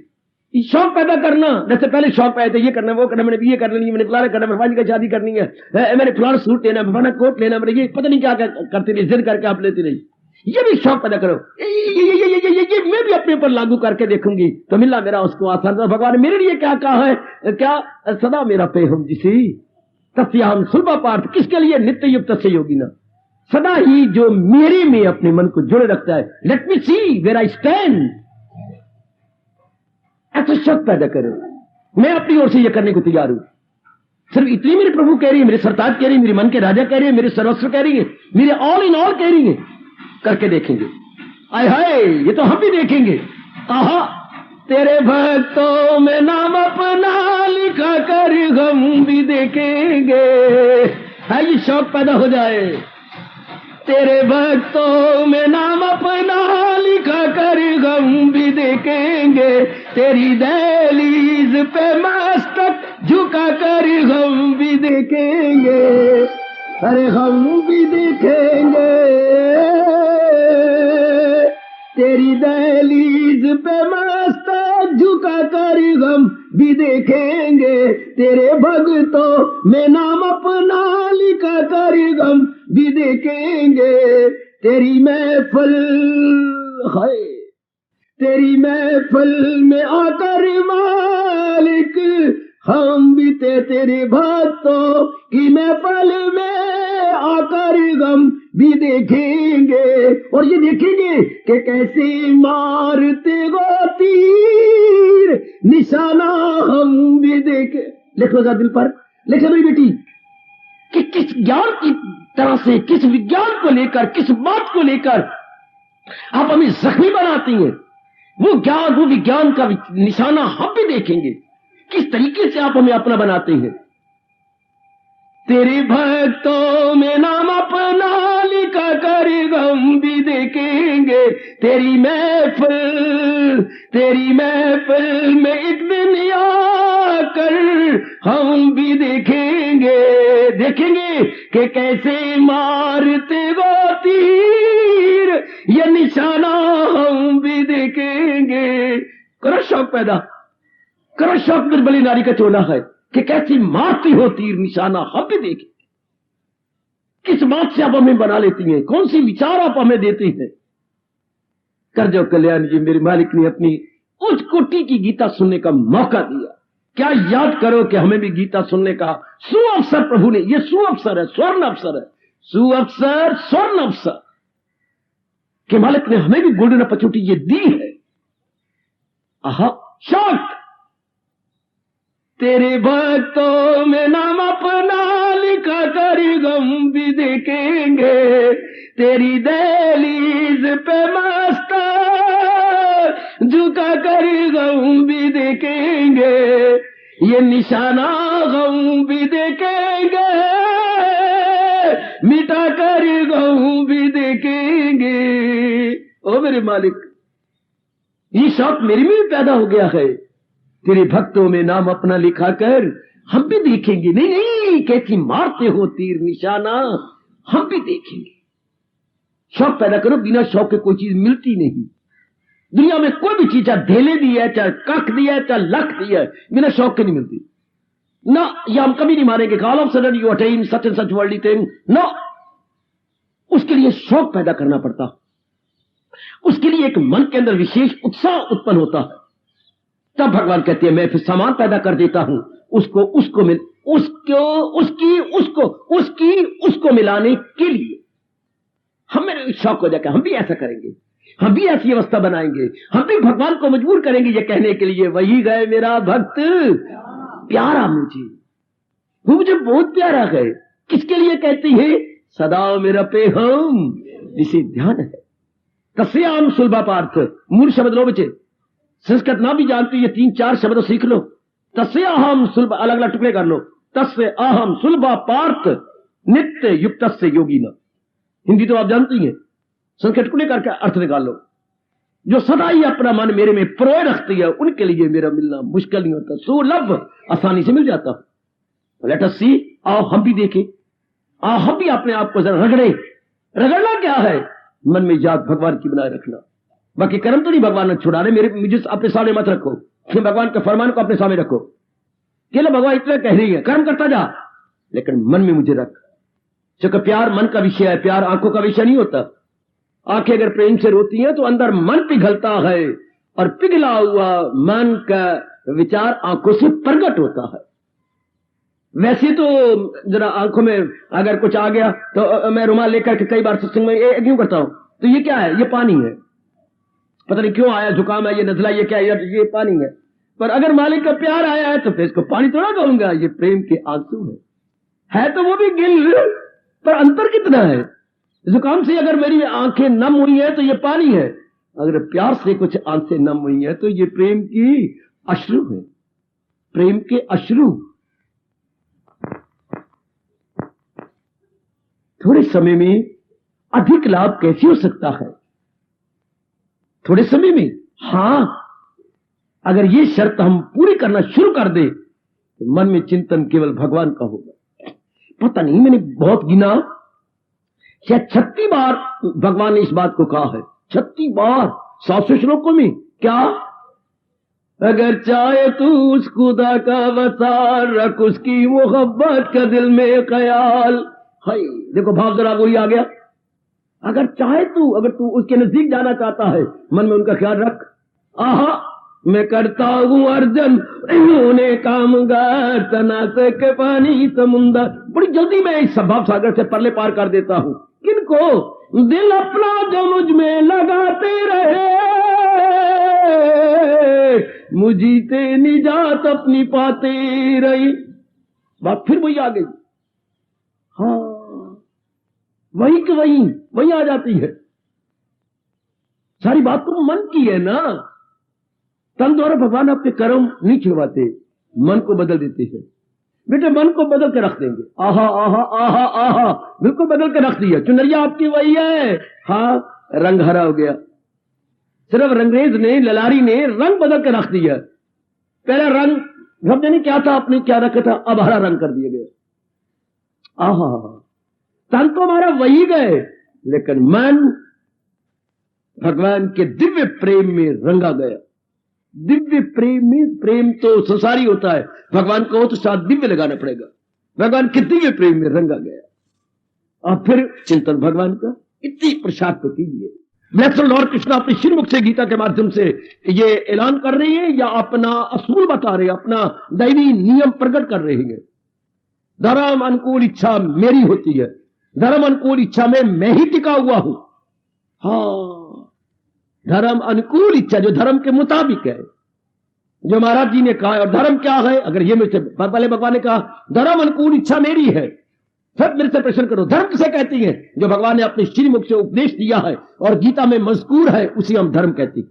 शौक पैदा करना। जैसे पहले शौक पैदा ये करना वो करना, मैंने ये करना नहीं, मैंने फलाना करना, भगवान जी का शादी करनी है, मैंने फलाना सूट लेना, फलाना कोट लेना, मैंने ये पता नहीं क्या करते नहीं, जिद करके आप लेते नहीं। ये भी शौक पैदा करो। ये मैं भी अपने ऊपर लागू करके देखूंगी तो मिलना मेरा उसको आसान। भगवान ने मेरे लिए क्या कहा है? क्या सदा मेरा पेहम जिसी तस्याम सुलभा पार्थ। किसके लिए? नित्य युक्त से योगी ना, सदा ही जो मेरे में अपने मन को जोड़े रखता है। Let me see where I stand. ऐसा शौक पैदा करो। मैं अपनी ओर से यह करने को तैयार हूं। सिर्फ इतनी मेरे प्रभु कह रही है, मेरे सरताज कह रही है, मेरे मन के राजा कह रही है, मेरे सर्वस्व कह रही है, मेरे ऑल इन ऑल कह रही है। करके देखेंगे। आय हाय, ये तो हम भी देखेंगे। आहा, तेरे भक्तों में नाम अपना लिखा कर हम भी देखेंगे। है ये शौक पैदा हो जाए। तेरे भक्तों में नाम अपना लिखा कर हम भी देखेंगे। तेरी दहलीज पे मस्तक झुका कर हम भी देखेंगे। अरे हम भी देखेंगे। तेरी दहलीज पे मस्तक झुका कर हम भी देखेंगे। तेरे भक्तों में नाम अपना लिखा कर हम भी देखेंगे। तेरी महफिल है, तेरी महफिल में आकर मालिक हम भी तेरे भक्तों की महफिल में आकर हम भी देखेंगे। और ये देखेंगे कि कैसे मारते वो तीर निशाना हम भी देखे। लिख लो दिल पर, लिख लो मेरी बेटी, कि किस ज्ञान की तरह से, किस विज्ञान को लेकर, किस बात को लेकर आप हमें जख्मी बनाती हैं। वो ज्ञान, वो विज्ञान का निशाना हम भी देखेंगे। किस तरीके से आप हमें अपना बनाते हैं। तेरे भक्तों में नाम अपना लिखा कर हम भी देखेंगे तेरी महफिल में एक दिन आकर हम भी देखेंगे कि कैसे मारते वो तीर ये निशाना हम भी देखेंगे। करो शौक पैदा, करो शौक निर्बली नारी का चोला है कि कैसी मारती हो तीर निशाना हम भी देखें। किस बात से आप हमें बना लेती हैं, कौन सी विचार आप हमें देती हैं। कर जो कल्याण जी, मेरे मालिक ने अपनी उच्च कोटि की गीता सुनने का मौका दिया। क्या याद करो कि हमें भी गीता सुनने का सुअवसर प्रभु ने, यह सुअवसर है, स्वर्ण अवसर है, सुअवसर स्वर्ण अवसर कि मालिक ने हमें भी गोल्डन अपॉर्चुनिटी ये दी है। आहा शौक, तेरे भक्तों में नाम अपना लिखा कर हम भी देखेंगे तेरी दहलीज पे मस्तर झुका कर हम भी देखेंगे ये निशाना हम भी देखेंगे मिटा कर हम भी देखेंगे। ओ मेरे मालिक, ये शौक मेरे में भी पैदा हो गया है। तेरे भक्तों में नाम अपना लिखा कर हम भी देखेंगे, नहीं कैसी मारते हो तीर निशाना हम भी देखेंगे। शौक पैदा करो, बिना शौक के कोई चीज मिलती नहीं। दुनिया में कोई भी चीज, चाहे ढेले दी है, चाहे कख दिया है, चाहे लख दिया है, बिना शौक के नहीं मिलती ना। ये हम कभी नहीं मानेंगे all of sudden you attain such and such worldly thing, no. उसके लिए शौक पैदा करना पड़ता, उसके लिए एक मन के अंदर विशेष उत्साह उत्पन्न होता है। तब भगवान कहते हैं मैं फिर सामान पैदा कर देता हूं उसको मिलाने के लिए। हमें शौक हो जाएगा, हम भी ऐसा करेंगे, हम भी ऐसी अवस्था बनाएंगे, हम भी भगवान को मजबूर करेंगे ये कहने के लिए वही गए मेरा भक्त प्यारा मुझे, वो मुझे बहुत प्यारा है। किसके लिए कहती है? सदा मेरा पे हम जिसे ध्यान है। तस्याम सुलभा पार्थ, मूल शब्द लो बच्चे, संस्कृत ना भी जानते ये 3-4 शब्द सीख लो। तस्य अहम सुलभ, अलग अलग टुकड़े कर लो। तस्य अहम सुलभा पार्थ नित्य युक्त से योगी न। हिंदी तो आप जानती हैं, संस्कृत टुकड़े करके अर्थ निकाल लो। जो सदा ही अपना मन मेरे में प्रोय रखती है उनके लिए मेरा मिलना मुश्किल नहीं होता, सुलभ आसानी से मिल जाता। लेट अस सी, आओ हम भी देखें, आओ हम भी अपने आप को जरा रगड़े। रगड़ना क्या है? मन में याद भगवान की बनाए रखना। बाकी कर्म तो नहीं भगवान ने छुड़ा रहे, मुझे अपने सामने मत रखो, भगवान के फरमान को अपने सामने रखो। केवल भगवान इतना कह रही है कर्म करता जा, लेकिन मन में मुझे रख। क्योंकि प्यार मन का विषय है, प्यार आंखों का विषय नहीं होता। आंखें अगर प्रेम से रोती हैं तो अंदर मन पिघलता है और पिघला हुआ मन का विचार आंखों से प्रकट होता है। वैसे तो जरा आंखों में अगर कुछ आ गया तो मैं रुमाल लेकर के कई बार सत्संग में क्यों करता हूं, तो ये क्या है? ये पानी है, पता नहीं क्यों आया, जुकाम है, ये नजला, ये क्या है? ये पानी है। पर अगर मालिक का प्यार आया है तो फिर इसको पानी थोड़ा कहूंगा, ये प्रेम के आंसू है तो वो भी गिल, पर अंतर कितना है? जुकाम से अगर मेरी आंखें नम हुई है तो ये पानी है, अगर प्यार से कुछ आंखें नम हुई है तो ये प्रेम की अश्रु है, प्रेम के अश्रु। थोड़े समय में अधिक लाभ कैसे हो सकता है? थोड़े समय में, हां, अगर ये शर्त हम पूरी करना शुरू कर दे तो मन में चिंतन केवल भगवान का होगा। पता नहीं, मैंने बहुत गिना, शायद 36 बार भगवान ने इस बात को कहा है, 36 बार 100 श्लोकों में। क्या? अगर चाहे तू उस खुदा का वसार रख, उसकी मोहब्बत का दिल में ख्याल। हाय, देखो भाव जरा वही आ गया। अगर चाहे तू, अगर तू उसके नजदीक जाना चाहता है, मन में उनका ख्याल रख। आहा, मैं करता हूं अर्जन उन्हें कामगार, तनासे के पानी समुंदर। बड़ी जल्दी मैं इस भाव सागर से परले पार कर देता हूं। किनको? दिल अपना जो मुझ में लगाते रहे, मुझी ते निजात अपनी पाते रही। बात फिर वही आ गई। हाँ, वही कि वही आ जाती है। सारी बात तो मन की है ना। तन द्वारा भगवान आपके कर्म नहीं छुड़वाते, मन को बदल देते हैं। बेटे मन को बदल के रख देंगे। आहा आहा आहा आहा, बिल्कुल बदल के रख दिया। चुनरिया आपकी वही है। हाँ, रंग हरा हो गया। सिर्फ रंगरेज ने, ललारी ने रंग बदल के रख दिया। पहला रंग समझे नहीं क्या था, आपने क्या रखा था, अब हरा रंग कर दिया गया। आहा, तन तो हमारा वही गए, लेकिन मन भगवान के दिव्य प्रेम में रंगा गया। दिव्य प्रेम में, प्रेम तो संसारी होता है, भगवान को तो साथ दिव्य लगाना पड़ेगा। भगवान के दिव्य प्रेम में रंगा गया। और फिर चिंतन भगवान का इतनी प्रसाद तो कीजिए। ब्लेस्ड लॉर्ड कृष्ण अपने श्रीमुख से गीता के माध्यम से ये ऐलान कर रहे हैं या अपना असूल बता रहे हैं, अपना दैवी नियम प्रकट कर रहे हैं। धर्म अनुकूल इच्छा मेरी होती है, धर्म अनुकूल इच्छा में मैं ही टिका हुआ हूं। हाँ, धर्म अनुकूल इच्छा जो धर्म के मुताबिक है, जो महाराज जी ने कहा। और धर्म क्या है? अगर ये मेरे से पहले भगवान ने कहा धर्म अनुकूल इच्छा मेरी है, फिर मेरे से प्रश्न करो धर्म किसे कहती है? जो भगवान ने अपने श्रीमुख से उपदेश दिया है और गीता में मजकूर है, उसी हम धर्म कहती।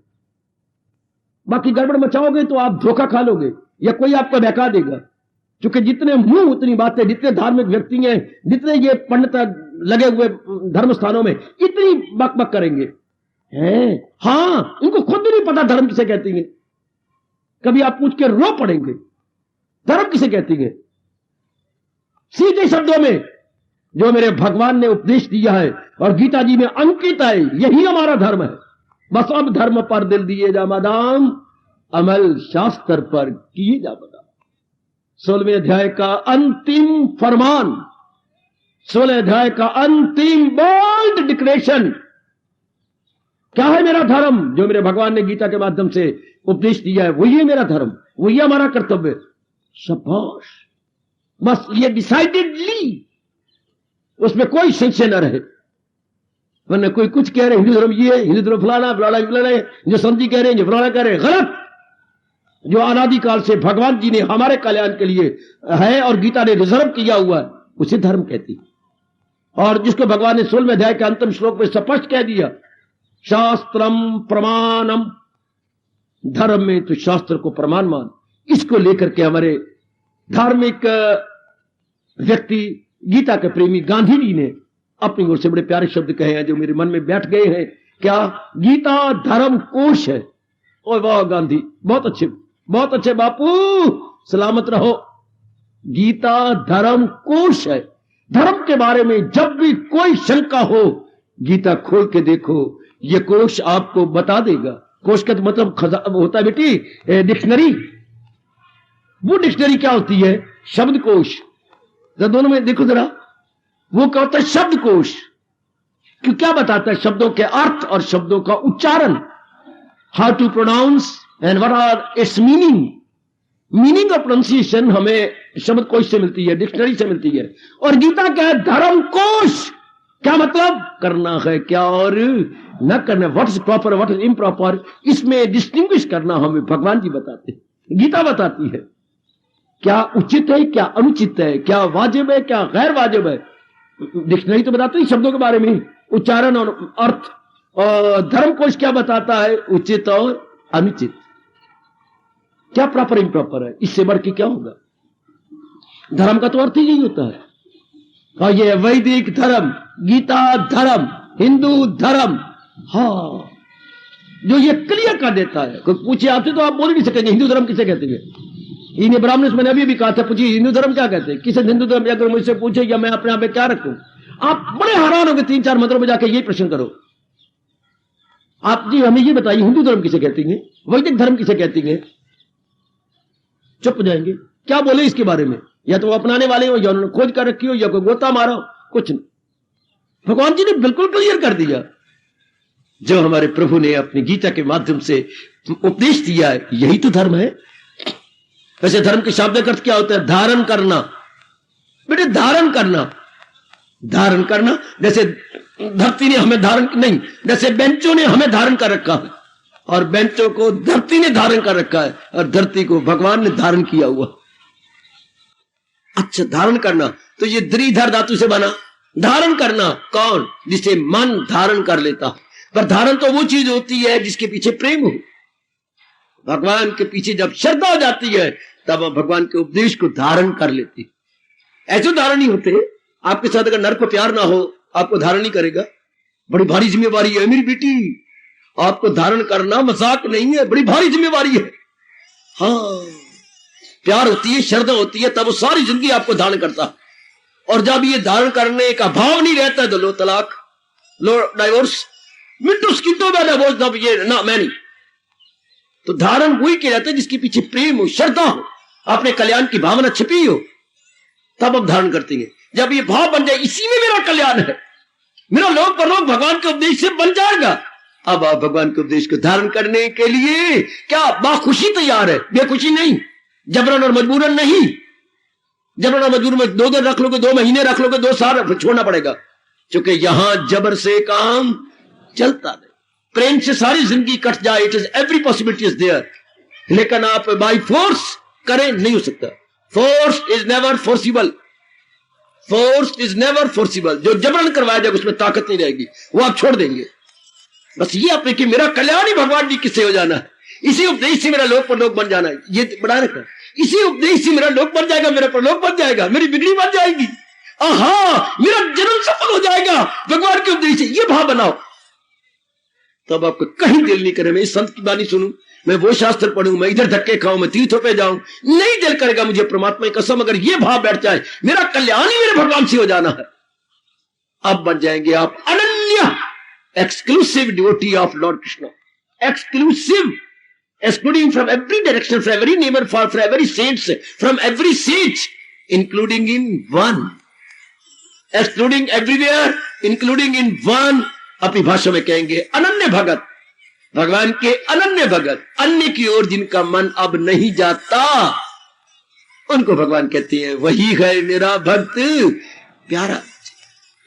बाकी गड़बड़ मचाओगे तो आप धोखा खा लोगे या कोई आपको बहका देगा। क्योंकि जितने मुंह उतनी बातें, जितने धार्मिक व्यक्ति हैं, जितने ये पंडित लगे हुए धर्म स्थानों में, इतनी बकबक करेंगे हैं। हाँ, इनको खुद भी नहीं पता धर्म किसे कहती है। कभी आप पूछ के रो पड़ेंगे धर्म किसे कहती है। सीधे शब्दों में जो मेरे भगवान ने उपदेश दिया है और गीता जी में अंकित है, यही हमारा धर्म है। बस अब धर्म पर दिल दिए जा मदाम, अमल शास्त्र पर किए जा मदाम। 16वें अध्याय का अंतिम फरमान, 16वें अध्याय का अंतिम बोल्ड डिक्लेरेशन। क्या है मेरा धर्म? जो मेरे भगवान ने गीता के माध्यम से उपदेश दिया है, वही है मेरा धर्म, वही हमारा कर्तव्य। शाबाश, बस ये डिसाइडेडली, उसमें कोई संशय न रहे। वरना कोई कुछ कह रहे हिंदू धर्म ये है, हिंदू धर्म फलाना फलाना फलाना, जो संत जी कह रहे हैं, जो फलाना कह रहे हैं, गलत। जो अनादिकाल से भगवान जी ने हमारे कल्याण के लिए है और गीता ने रिजर्व किया हुआ है, उसे धर्म कहती। और जिसको भगवान ने 16वें अध्याय के अंतिम श्लोक में स्पष्ट कह दिया, शास्त्रम प्रमाणम, धर्म में तो शास्त्र को प्रमाण मान। इसको लेकर के हमारे धार्मिक व्यक्ति, गीता के प्रेमी गांधी जी ने अपनी ओर से बड़े प्यारे शब्द कहे हैं जो मेरे मन में बैठ गए हैं। क्या? गीता धर्म कोश है। ओ वाह गांधी, बहुत अच्छे बापू, सलामत रहो। गीता धर्म कोश है। धर्म के बारे में जब भी कोई शंका हो, गीता खोल के देखो, ये कोश आपको बता देगा। कोश का तो मतलब होता है बेटी डिक्शनरी। वो डिक्शनरी क्या होती है? शब्दकोश। दोनों में देखो जरा, वो क्या होता है? शब्दकोश। क्यों, क्या बताता है? शब्दों के अर्थ और शब्दों का उच्चारण, how to pronounce and what are its meaning. Meaning of pronunciation हमें शब्दकोश से मिलती है, डिक्शनरी से मिलती है। और गीता क्या है? धर्मकोश। क्या मतलब? करना है क्या और न करना, what is proper what is improper, इसमें डिस्टिंग्विश करना हमें भगवान जी बताते हैं, गीता बताती है। क्या उचित है, क्या अनुचित है, क्या वाजिब है, क्या गैर वाजिब है, डिक्शनरी तो बताती है शब्दों के बारे में, उच्चारण और अर्थ। और धर्मकोश क्या बताता है? उचित और अनुचित, क्या प्रॉपर इम्प्रॉपर है। इससे बढ़ के क्या होगा? धर्म का तो अर्थ ही यही होता है। और ये वैदिक धर्म, गीता धर्म, हिंदू धर्म, हाँ, जो ये क्लियर कर देता है। कोई पूछे आपसे तो आप बोल नहीं सकेंगे हिंदू धर्म किसे कहते हैं। इन्हें ब्राह्मण मैंने अभी भी कहा था, पूछिए हिंदू धर्म क्या कहते हैं, किसे हिंदू धर्म, अगर मुझसे पूछे या मैं अपने आप में क्या रखूं, आप बड़े हैरान होंगे। 3-4 मंत्रों में जाके यही प्रश्न करो, आप जी हमें ये बताइए हिंदू धर्म किसे कहती है, वैदिक धर्म किसे कहती है। चुप हो जाएंगे, क्या बोले इसके बारे में। या तो वो अपनाने वाले हो, या उन्होंने खोज कर रखी हो, या कोई गोता मारा हो, कुछ नहीं। भगवान जी ने बिल्कुल क्लियर कर दिया। जो हमारे प्रभु ने अपनी गीता के माध्यम से उपदेश दिया है, यही तो धर्म है। वैसे धर्म के शाब्दिक अर्थ क्या होता है? धारण करना। बेटे धारण करना, धारण करना, जैसे धरती ने हमें धारण नहीं, जैसे बेंचों ने हमें धारण कर रखा है और बेंचों को धरती ने धारण कर रखा है और धरती को भगवान ने धारण किया हुआ। अच्छा, धारण करना तो ये द्विधर धातु से बना। धारण करना कौन? जिसे मन धारण कर लेता। पर धारण तो वो चीज होती है जिसके पीछे प्रेम हो। भगवान के पीछे जब श्रद्धा हो जाती है तब आप भगवान के उपदेश को धारण कर लेते। ऐसे धारण नहीं होते। आपके साथ अगर नर को प्यार ना हो, आपको धारण नहीं करेगा। बड़ी भारी जिम्मेवारी है मेरी बेटी, आपको धारण करना मजाक नहीं है, बड़ी भारी जिम्मेवारी है। हाँ, प्यार होती है, श्रद्धा होती है, तब वो सारी जिंदगी आपको धारण करता है। और जब ये धारण करने का भाव नहीं रहता है तो लो तलाक, लो डाइवोर्स, मिनटों स्किंटों में डिवोर्स, तब ये ना मैं नहीं। तो धारण वही किया जाता है जिसके पीछे प्रेम हो, श्रद्धा हो, अपने कल्याण की भावना छिपी हो, तब आप धारण करते हैं। जब ये भाव बन जाए इसी में मेरा कल्याण है, मेरा लोक परलोक भगवान के उपदेश से बन जाएगा, अब आप भगवान के उपदेश को धारण करने के लिए क्या बाखुशी तैयार है, बेखुशी नहीं, जबरन और मजबूरन नहीं। जबरन और मजबूरन में 2 दिन रख लोगे, 2 महीने रख लोगे, 2 साल छोड़ना पड़ेगा, क्योंकि यहां जबर से काम चलता नहीं। प्रेम से सारी जिंदगी कट जाए, it is every possibility is there, लेकिन आप बाई फोर्स करें नहीं हो सकता। Force is never forcible, force is never forcible. जो जबरन करवाया जाए उसमें ताकत नहीं रहेगी, वो आप छोड़ देंगे। बस ये आप कि मेरा कल्याण ही भगवान जी किससे हो जाना है, इसी उपदेश से मेरा लोक परलोक बन जाना है, ये बड़ा रखना। इसी उपदेश से मेरा लोक बन जाएगा, मेरा परलोक बन जाएगा, मेरी बिगड़ी बन जाएगी, आहा मेरा जन्म सफल हो जाएगा भगवान के उपदेश से। ये भाव बनाओ, तब आपको कहीं दिल नहीं करे मैं इस संत की बानी सुनूं, मैं वो शास्त्र पढ़ूं, मैं इधर धक्के खाऊं, मैं तीर्थों पे जाऊं, नहीं दिल करेगा मुझे परमात्मा की कसम। अगर ये भाव बैठ जाए मेरा कल्याण ही मेरे भगवान से हो जाना है, अब बन जाएंगे आप अनन्य exclusive devotee of Lord Krishna. Exclusive, excluding from every direction, from every neighbor, from every saints, from every sage, including in one, excluding everywhere, including in one। अपनी भाषा में कहेंगे अनन्य भगत, भगवान के अनन्य भगत, अन्य की ओर जिनका मन अब नहीं जाता, उनको भगवान कहते हैं वही है मेरा भक्त प्यारा।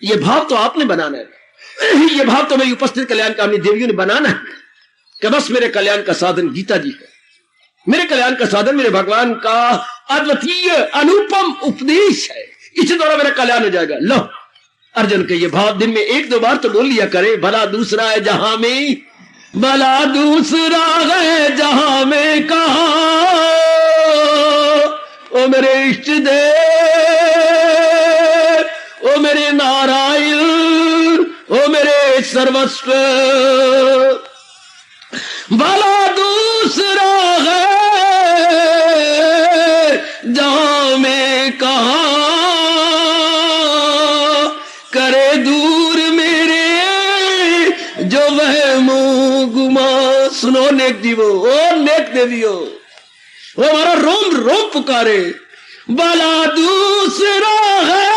ये भाव तो आपने बनाना है, ये भाव तो मेरी उपस्थित कल्याण कामनी देवियों ने बनाना है कि बस मेरे कल्याण का साधन गीता जी है, मेरे कल्याण का साधन मेरे भगवान का अद्वितीय अनुपम उपदेश है, इससे द्वारा मेरा कल्याण हो जाएगा। लो अर्जुन के ये भाव दिन में 1-2 बार तो बोल लिया करे। भला दूसरा है जहां में, भला दूसरा है जहां में कहा, ओ मेरे इष्ट देव, ओ मेरे नारायण, ओ मेरे सर्वस्व, भला दूसरा है जहां में कहा, करे दूर मेरे जो वह मुंह गुमा। सुनो नेक जीवो, ओ नेक देवियो, वो हमारा रोम रोम पुकारे, भला दूसरा है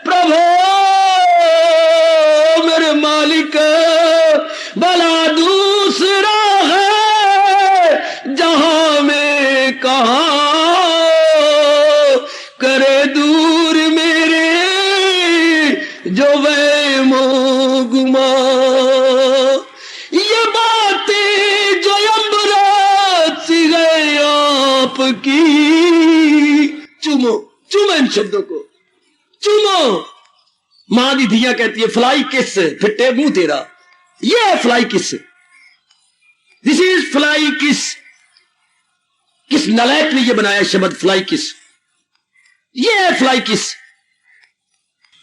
प्रभु मेरे मालिक, भला दूसरा है जहां में कहा, करे दूर मेरे जो वह मोह गुमा। ये बातें जो अमृत सी गए आपकी, चुमो, चुमो इन शब्दों को, चुमो। मां दी धिया कहती है फ्लाई किस, फिट्टे मुंह तेरा, ये है फ्लाई किस, दिस इज फ्लाई किस। किस नलायक ने ये बनाया शब्द फ्लाई किस, ये है फ्लाई किस।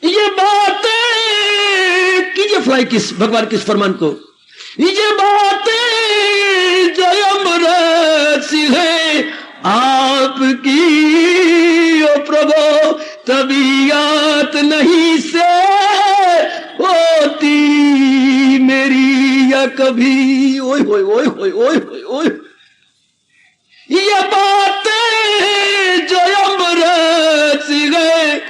ये बातें कीजिए फ्लाई किस भगवान किस फरमान को, ये बातें जो अमृत सी है आपकी, ओ प्रभु तबीयत नहीं से होती मेरी या कभी। ओए होए ओए होए ओए होए ओए, ये बातें जो अमृत सी गए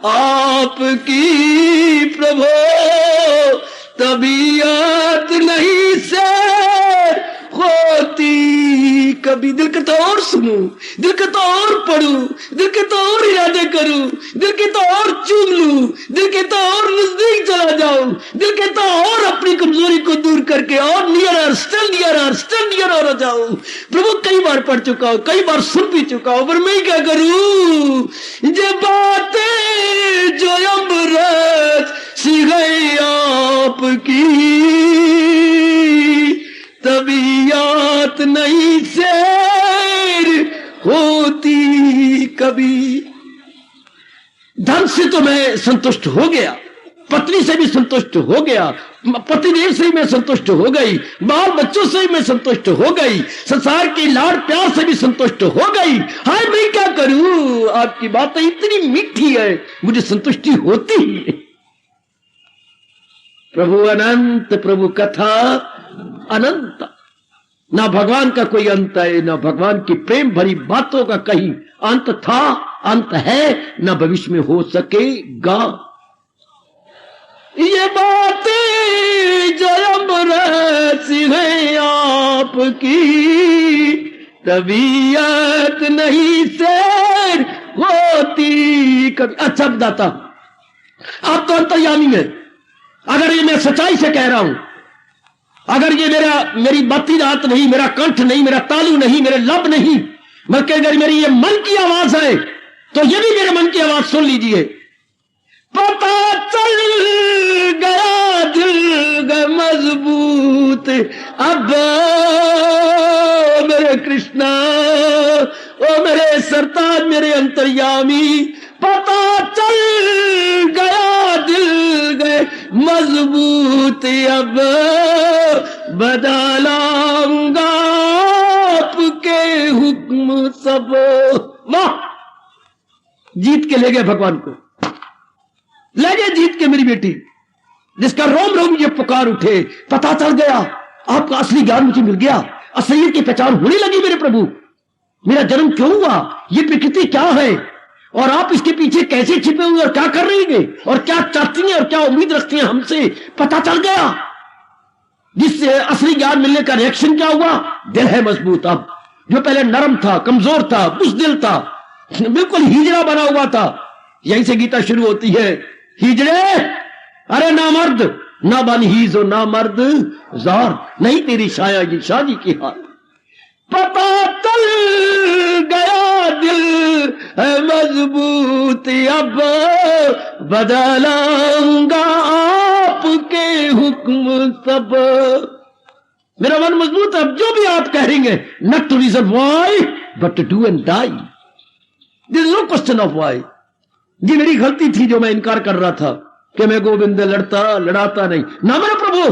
आपकी प्रभु, तबीयत नहीं से होती कभी। दिल करता और सुनूं, दिल करता और पढ़ूं, दिल करता और इरादे करूं, दिल करता और चूम लूं, दिल करता और नजदीक चला जाऊं, दिल करता और अपनी कमजोरी को दूर करके और नियर स्टिल नियर हो जाऊं। प्रभु कई बार पढ़ चुका हूं, कई बार सुन भी चुका हूं, पर मैं क्या करूं। ये बातें जो अमृत सी गई आपकी, तबीयत नहीं से कभी। धन से तो मैं संतुष्ट हो गया, पत्नी से भी संतुष्ट हो गया, पतिदेव से मैं संतुष्ट हो गई, बाल बच्चों से मैं संतुष्ट हो गई, संसार के लाड़ प्यार से भी संतुष्ट हो गई। हाय मैं क्या करूं, आपकी बातें इतनी मीठी है, मुझे संतुष्टि होती ही है। प्रभु अनंत, प्रभु कथा अनंत। ना भगवान का कोई अंत है, ना भगवान की प्रेम भरी बातों का कहीं अंत था, अंत है, ना भविष्य में हो सकेगा। ये बातें जो अमृत है आपकी, तबीयत नहीं शेर होती कभी। अच्छा बताता, आप तो अंतर्यामी है। अगर ये मैं सच्चाई से कह रहा हूं, अगर ये मेरी बाती रात नहीं, मेरा कंठ नहीं, मेरा तालू नहीं, मेरे लब नहीं, बल्कि अगर मेरी ये मन की आवाज है, तो ये भी मेरे मन की आवाज सुन लीजिए। पता चल गया दिल मजबूत अब, मेरे कृष्णा, ओ मेरे सरताज, मेरे अंतर्यामी, पता चल गया दिल गए मजबूत अब, बदलाऊंगा आपके हुक्म सब। वाह, जीत के ले गए भगवान को, ले गए जीत के मेरी बेटी, जिसका रोम रोम ये पुकार उठे। पता चल गया, आपका असली ज्ञान मुझे मिल गया, असलियत की पहचान होने लगी मेरे प्रभु। मेरा जन्म क्यों हुआ, ये प्रकृति क्या है, और आप इसके पीछे कैसे छिपे हुए और क्या कर रही हैं, और क्या चाहती हैं और क्या उम्मीद रखती हैं हमसे, पता चल गया। जिससे असली ज्ञान मिलने का रिएक्शन क्या हुआ, दिल है मजबूत अब। जो पहले नरम था, कमजोर था, बुज़दिल था, बिल्कुल हिजड़ा बना हुआ था। यहीं से गीता शुरू होती है, हिजड़े, अरे ना मर्द ना बन हीजो ना मर्द जार, नहीं तेरी शाया ये शादी की हाल। पता चल गया दिल है मजबूत अब, बदलाऊंगा आपके हुक्म सब। मेरा मन मजबूत, अब जो भी आप कहेंगे, not to reason why but to do and die. This is no question of why. ये मेरी गलती थी जो मैं इनकार कर रहा था कि मैं गोविंद लड़ाता नहीं ना मेरे प्रभु।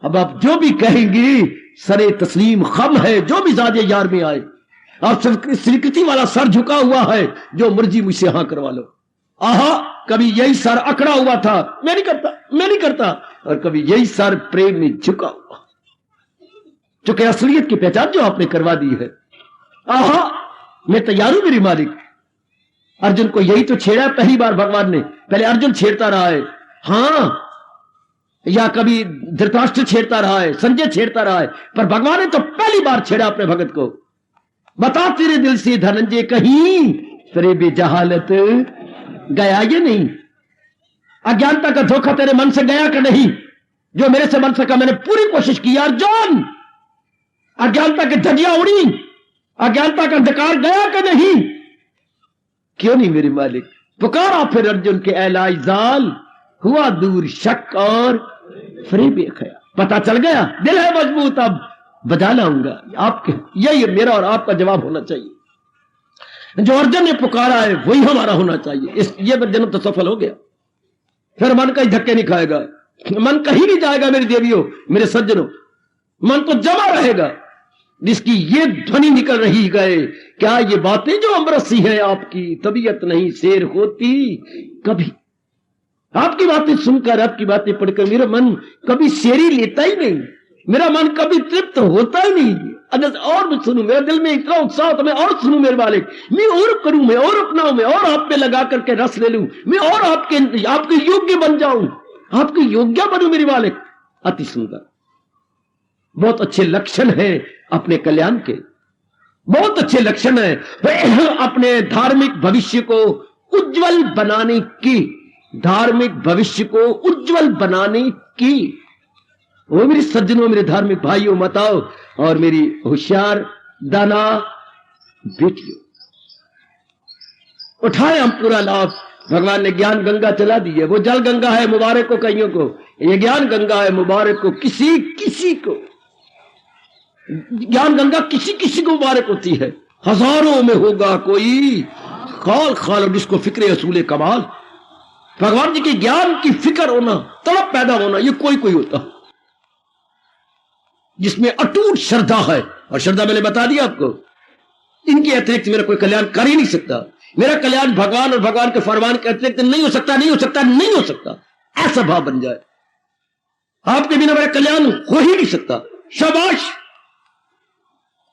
अब आप जो भी कहेंगी, सरे तस्लीम खम है, जो भी जादे यार में आए। आप स्वीकृति वाला सर झुका हुआ है, जो मर्जी मुझसे हाँ करवा लो। आहा, कभी यही सर अकड़ा हुआ था, मैं नहीं करता, और कभी यही सर प्रेम में झुका हुआ, चूंकि असलियत की पहचान जो आपने करवा दी है। आहा, मैं तैयार हूं मेरी मालिक। अर्जुन को यही तो छेड़ा पहली बार भगवान ने, पहले अर्जुन छेड़ता रहा है, हाँ, या कभी धृतराष्ट्र छेड़ता रहा है, संजय छेड़ता रहा है, पर भगवान ने तो पहली बार छेड़ा अपने भगत को। बता तेरे दिल से धनंजय कहीं तेरे बेजहालत गया या नहीं, अज्ञानता का धोखा तेरे मन से गया कि नहीं, जो मेरे से बन सका मैंने पूरी कोशिश की। अर्जुन, अज्ञानता की धजिया उड़ी, अज्ञानता का अंधकार गया कि नहीं, क्यों नहीं मेरे मालिक। पुकारा फिर अर्जुन के एलाई जाल, हुआ दूर शक और फरेब खया। पता चल गया, दिल है मजबूत अब, बजा लाऊंगा आपके। यही मेरा और आपका जवाब होना चाहिए। जो अर्जुन ने पुकारा है वही हमारा होना चाहिए। ये जन्म तो सफल हो गया, फिर मन कहीं धक्के नहीं खाएगा, मन कहीं नहीं जाएगा मेरी देवियों, मेरे सज्जनों। मन तो जमा रहेगा, जिसकी ये ध्वनि निकल रही गए, क्या ये बातें जो अमरसी है आपकी, तबीयत नहीं शेर होती कभी। आपकी बातें सुनकर, आपकी बातें पढ़कर मेरा मन कभी शेरी लेता ही नहीं, मेरा मन कभी तृप्त होता ही नहीं। अगर और भी सुनूं, मेरे दिल में इतना उत्साह तो मैं और सुनूं मेरे मालिक, मैं और करूं, मैं और अपनाऊं, मैं और आप पे लगा करके रस ले लूं, मैं और आपके योग्य बन जाऊं, आपके योग्य बनूं मेरे मालिक। अति सुंदर, बहुत अच्छे लक्षण है अपने कल्याण के, बहुत अच्छे लक्षण है अपने धार्मिक भविष्य को उज्जवल बनाने की, धार्मिक भविष्य को उज्जवल बनाने की। वो मेरे सज्जनों, मेरे धार्मिक भाइयों, माताओं और मेरी होशियार दाना बेटियों, उठाए हम पूरा लाभ। भगवान ने ज्ञान गंगा चला दी है, वो जल गंगा है मुबारक को कईयों को, ये ज्ञान गंगा है मुबारक को किसी किसी को। ज्ञान गंगा किसी किसी को मुबारक होती है, हजारों में होगा कोई कौल खाल और जिसको फिक्र असूल कमाल, भगवान जी के ज्ञान की फिक्र होना, तड़प पैदा होना, ये कोई कोई होता जिसमें अटूट श्रद्धा है। और श्रद्धा मैंने बता दिया आपको, इनके अतिरिक्त मेरा कोई कल्याण कर ही नहीं सकता। मेरा कल्याण भगवान और भगवान के फरमान के अतिरिक्त नहीं हो सकता, नहीं हो सकता, नहीं हो सकता। ऐसा भाव बन जाए, आपके बिना मेरा कल्याण हो ही नहीं सकता। शाबाश,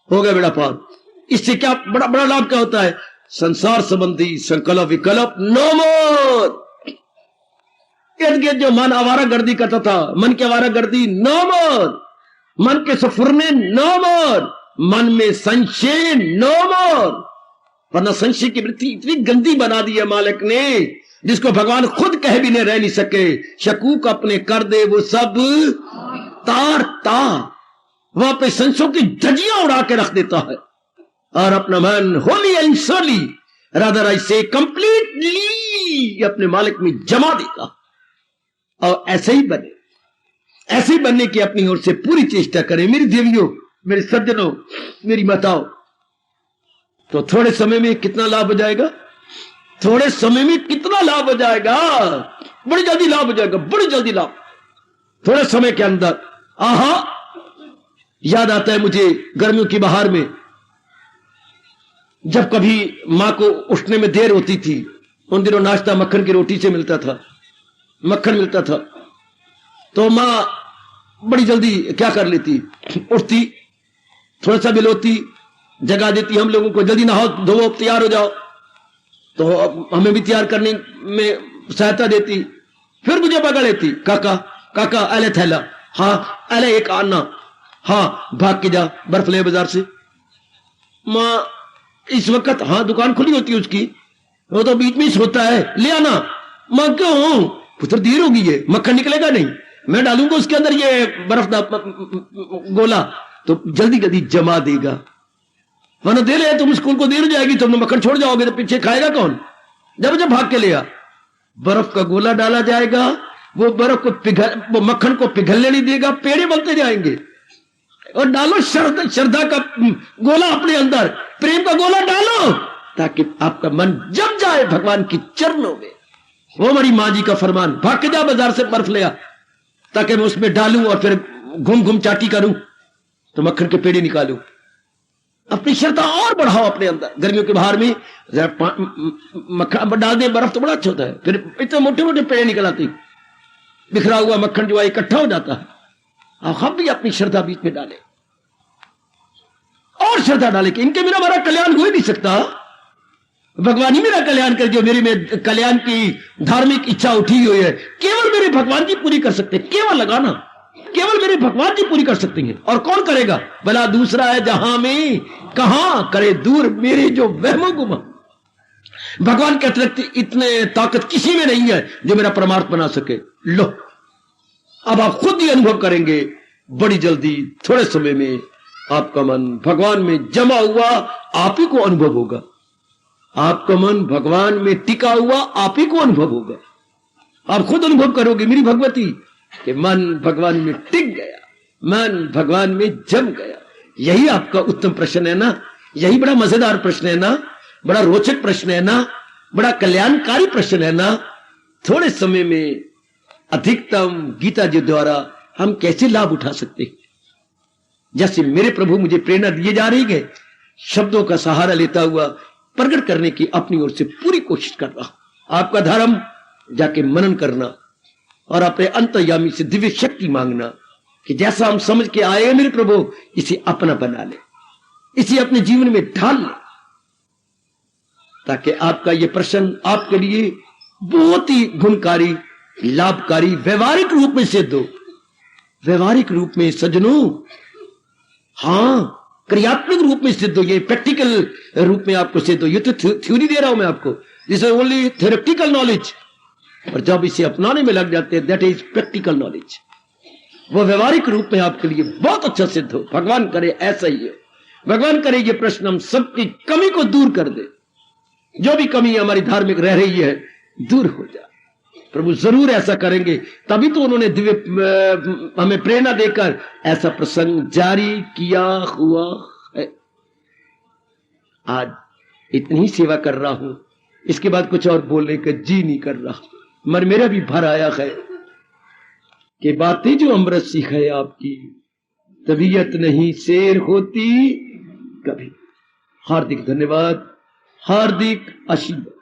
हो गया बेड़ा पार। इससे क्या बड़ा बड़ा लाभ क्या होता है? संसार संबंधी संकल्प विकल्प नो मोर। इर्द गिर्द जो मन आवारा गर्दी करता था, मन की आवारा गर्दी नो मोर, मन के सफुरने नो मोर, मन में संशय नो मोर। वरना संशय की वृत्ति इतनी गंदी बना दी है मालिक ने, जिसको भगवान खुद कह भी नहीं रह नहीं सके। शकूक अपने कर दे वो सब तार तार, वहां पे संशयों की धजियां उड़ा के रख देता है और अपना मन wholly and solely rather I say completely अपने मालिक में जमा देता। और ऐसे ही बने, ऐसे ही बनने की अपनी ओर से पूरी चेष्टा करें मेरी देवियों, मेरे सज्जनों, मेरी माताओं। तो थोड़े समय में कितना लाभ हो जाएगा, थोड़े समय में कितना लाभ हो जाएगा, बड़ी जल्दी लाभ हो जाएगा, बड़ी जल्दी लाभ, थोड़े समय के अंदर। आहा, याद आता है मुझे गर्मियों की बहार में, जब कभी मां को उठने में देर होती थी, उन दिनों नाश्ता मक्खन की रोटी से मिलता था, मक्खन मिलता था, तो मां बड़ी जल्दी क्या कर लेती, उठती, थोड़ा सा बिलोती, जगा देती हम लोगों को, जल्दी नहाओ धोओ तैयार हो जाओ, तो हमें भी तैयार करने में सहायता देती। फिर मुझे पकड़ लेती, काका काका अले थैला, हाँ अले एक आना, हाँ भाग के जा बर्फ ले बाजार से। मां इस वक्त हाँ दुकान खुली होती है उसकी, वो तो बीच में ही सोता है, ले आना। मां क्यों, पुत्र देर हो गई है, मक्खन निकलेगा नहीं, मैं डालूंगा उसके अंदर ये बर्फ गोला तो जल्दी जल्दी जमा देगा, वरना दे ले तुम स्कूल को देर हो जाएगी, तुमने मक्खन छोड़ जाओगे तो पीछे खाएगा कौन। जब जब भाग के ले आ, बर्फ का गोला डाला जाएगा, वो बर्फ को पिघल, वो मक्खन को पिघलने नहीं देगा, पेड़े बनते जाएंगे। और डालो श्रद्धा का गोला अपने अंदर, प्रेम का गोला डालो, ताकि आपका मन जम जाए भगवान की चरणों में। वो हमारी मां जी का फरमान, भाग के जा बाजार से बर्फ ले आ, ताकि मैं उसमें डालूं और फिर घूम घूम चाटी करूं तो मक्खन के पेड़े निकालूं। अपनी श्रद्धा और बढ़ाओ अपने अंदर। गर्मियों के बाहर में मक्खन डाल दे बर्फ तो बड़ा अच्छा होता है, फिर इतने मोटे मोटे पेड़े निकल आते, बिखरा हुआ मक्खन जो है इकट्ठा हो जाता है। और हम भी अपनी श्रद्धा बीच में डालें और श्रद्धा डालें कि इनके बिना हमारा कल्याण हो ही नहीं सकता। भगवान ही मेरा कल्याण कर, जो मेरी में कल्याण की धार्मिक इच्छा उठी हुई है, केवल मेरे भगवान जी पूरी कर सकते हैं। केवल लगाना, केवल मेरे भगवान जी पूरी कर सकते हैं। और कौन करेगा, भला दूसरा है जहां में कहां करे दूर मेरे जो वहमो गुमा। भगवान के अतिरिक्त इतने ताकत किसी में नहीं है जो मेरा परमार्थ बना सके। लो, अब आप खुद ही अनुभव करेंगे, बड़ी जल्दी थोड़े समय में आपका मन भगवान में जमा हुआ आप ही को अनुभव होगा। आपका मन भगवान में टिका हुआ आप ही को अनुभव होगा। आप खुद अनुभव करोगे मेरी भगवती कि मन भगवान में टिक गया, मन भगवान में जम गया। यही आपका उत्तम प्रश्न है ना, यही बड़ा मजेदार प्रश्न है ना, बड़ा रोचक प्रश्न है ना, बड़ा कल्याणकारी प्रश्न है ना। थोड़े समय में अधिकतम गीता जी द्वारा हम कैसे लाभ उठा सकते हैं। जैसे मेरे प्रभु मुझे प्रेरणा दिए जा रही है, शब्दों का सहारा लेता हुआ प्रकट करने की अपनी ओर से पूरी कोशिश कर रहा हूं। आपका धर्म जाके मनन करना और अपने अंतर्यामी से दिव्य शक्ति मांगना कि जैसा हम समझ के आए हैं मेरे प्रभु, इसे अपना बना ले, इसे अपने जीवन में ढाल ले, ताकि आपका यह प्रश्न आपके लिए बहुत ही गुणकारी, लाभकारी, व्यवहारिक रूप में सिद्ध हो। व्यवहारिक रूप में सज्जनों, हां, क्रियात्मक रूप में सिद्ध हो, ये प्रैक्टिकल रूप में आपको सिद्ध हो। ये तो थ्योरी दे रहा हूं मैं आपको, this is only theoretical knowledge. और जब इसे अपनाने में लग जाते हैं, दैट इज प्रैक्टिकल नॉलेज। वो व्यवहारिक रूप में आपके लिए बहुत अच्छा सिद्ध हो। भगवान करे ऐसा ही हो। भगवान करे ये प्रश्न हम सबकी कमी को दूर कर दे, जो भी कमी हमारी धार्मिक रह रही है दूर हो जाए। प्रभु जरूर ऐसा करेंगे, तभी तो उन्होंने दिव्य हमें प्रेरणा देकर ऐसा प्रसंग जारी किया हुआ है। आज इतनी सेवा कर रहा हूं, इसके बाद कुछ और बोलने का जी नहीं कर रहा, मगर मेरा भी भर आया है कि बातें जो अमृत सीख है आपकी, तबीयत नहीं शेर होती कभी। हार्दिक धन्यवाद, हार्दिक आशीर्वाद।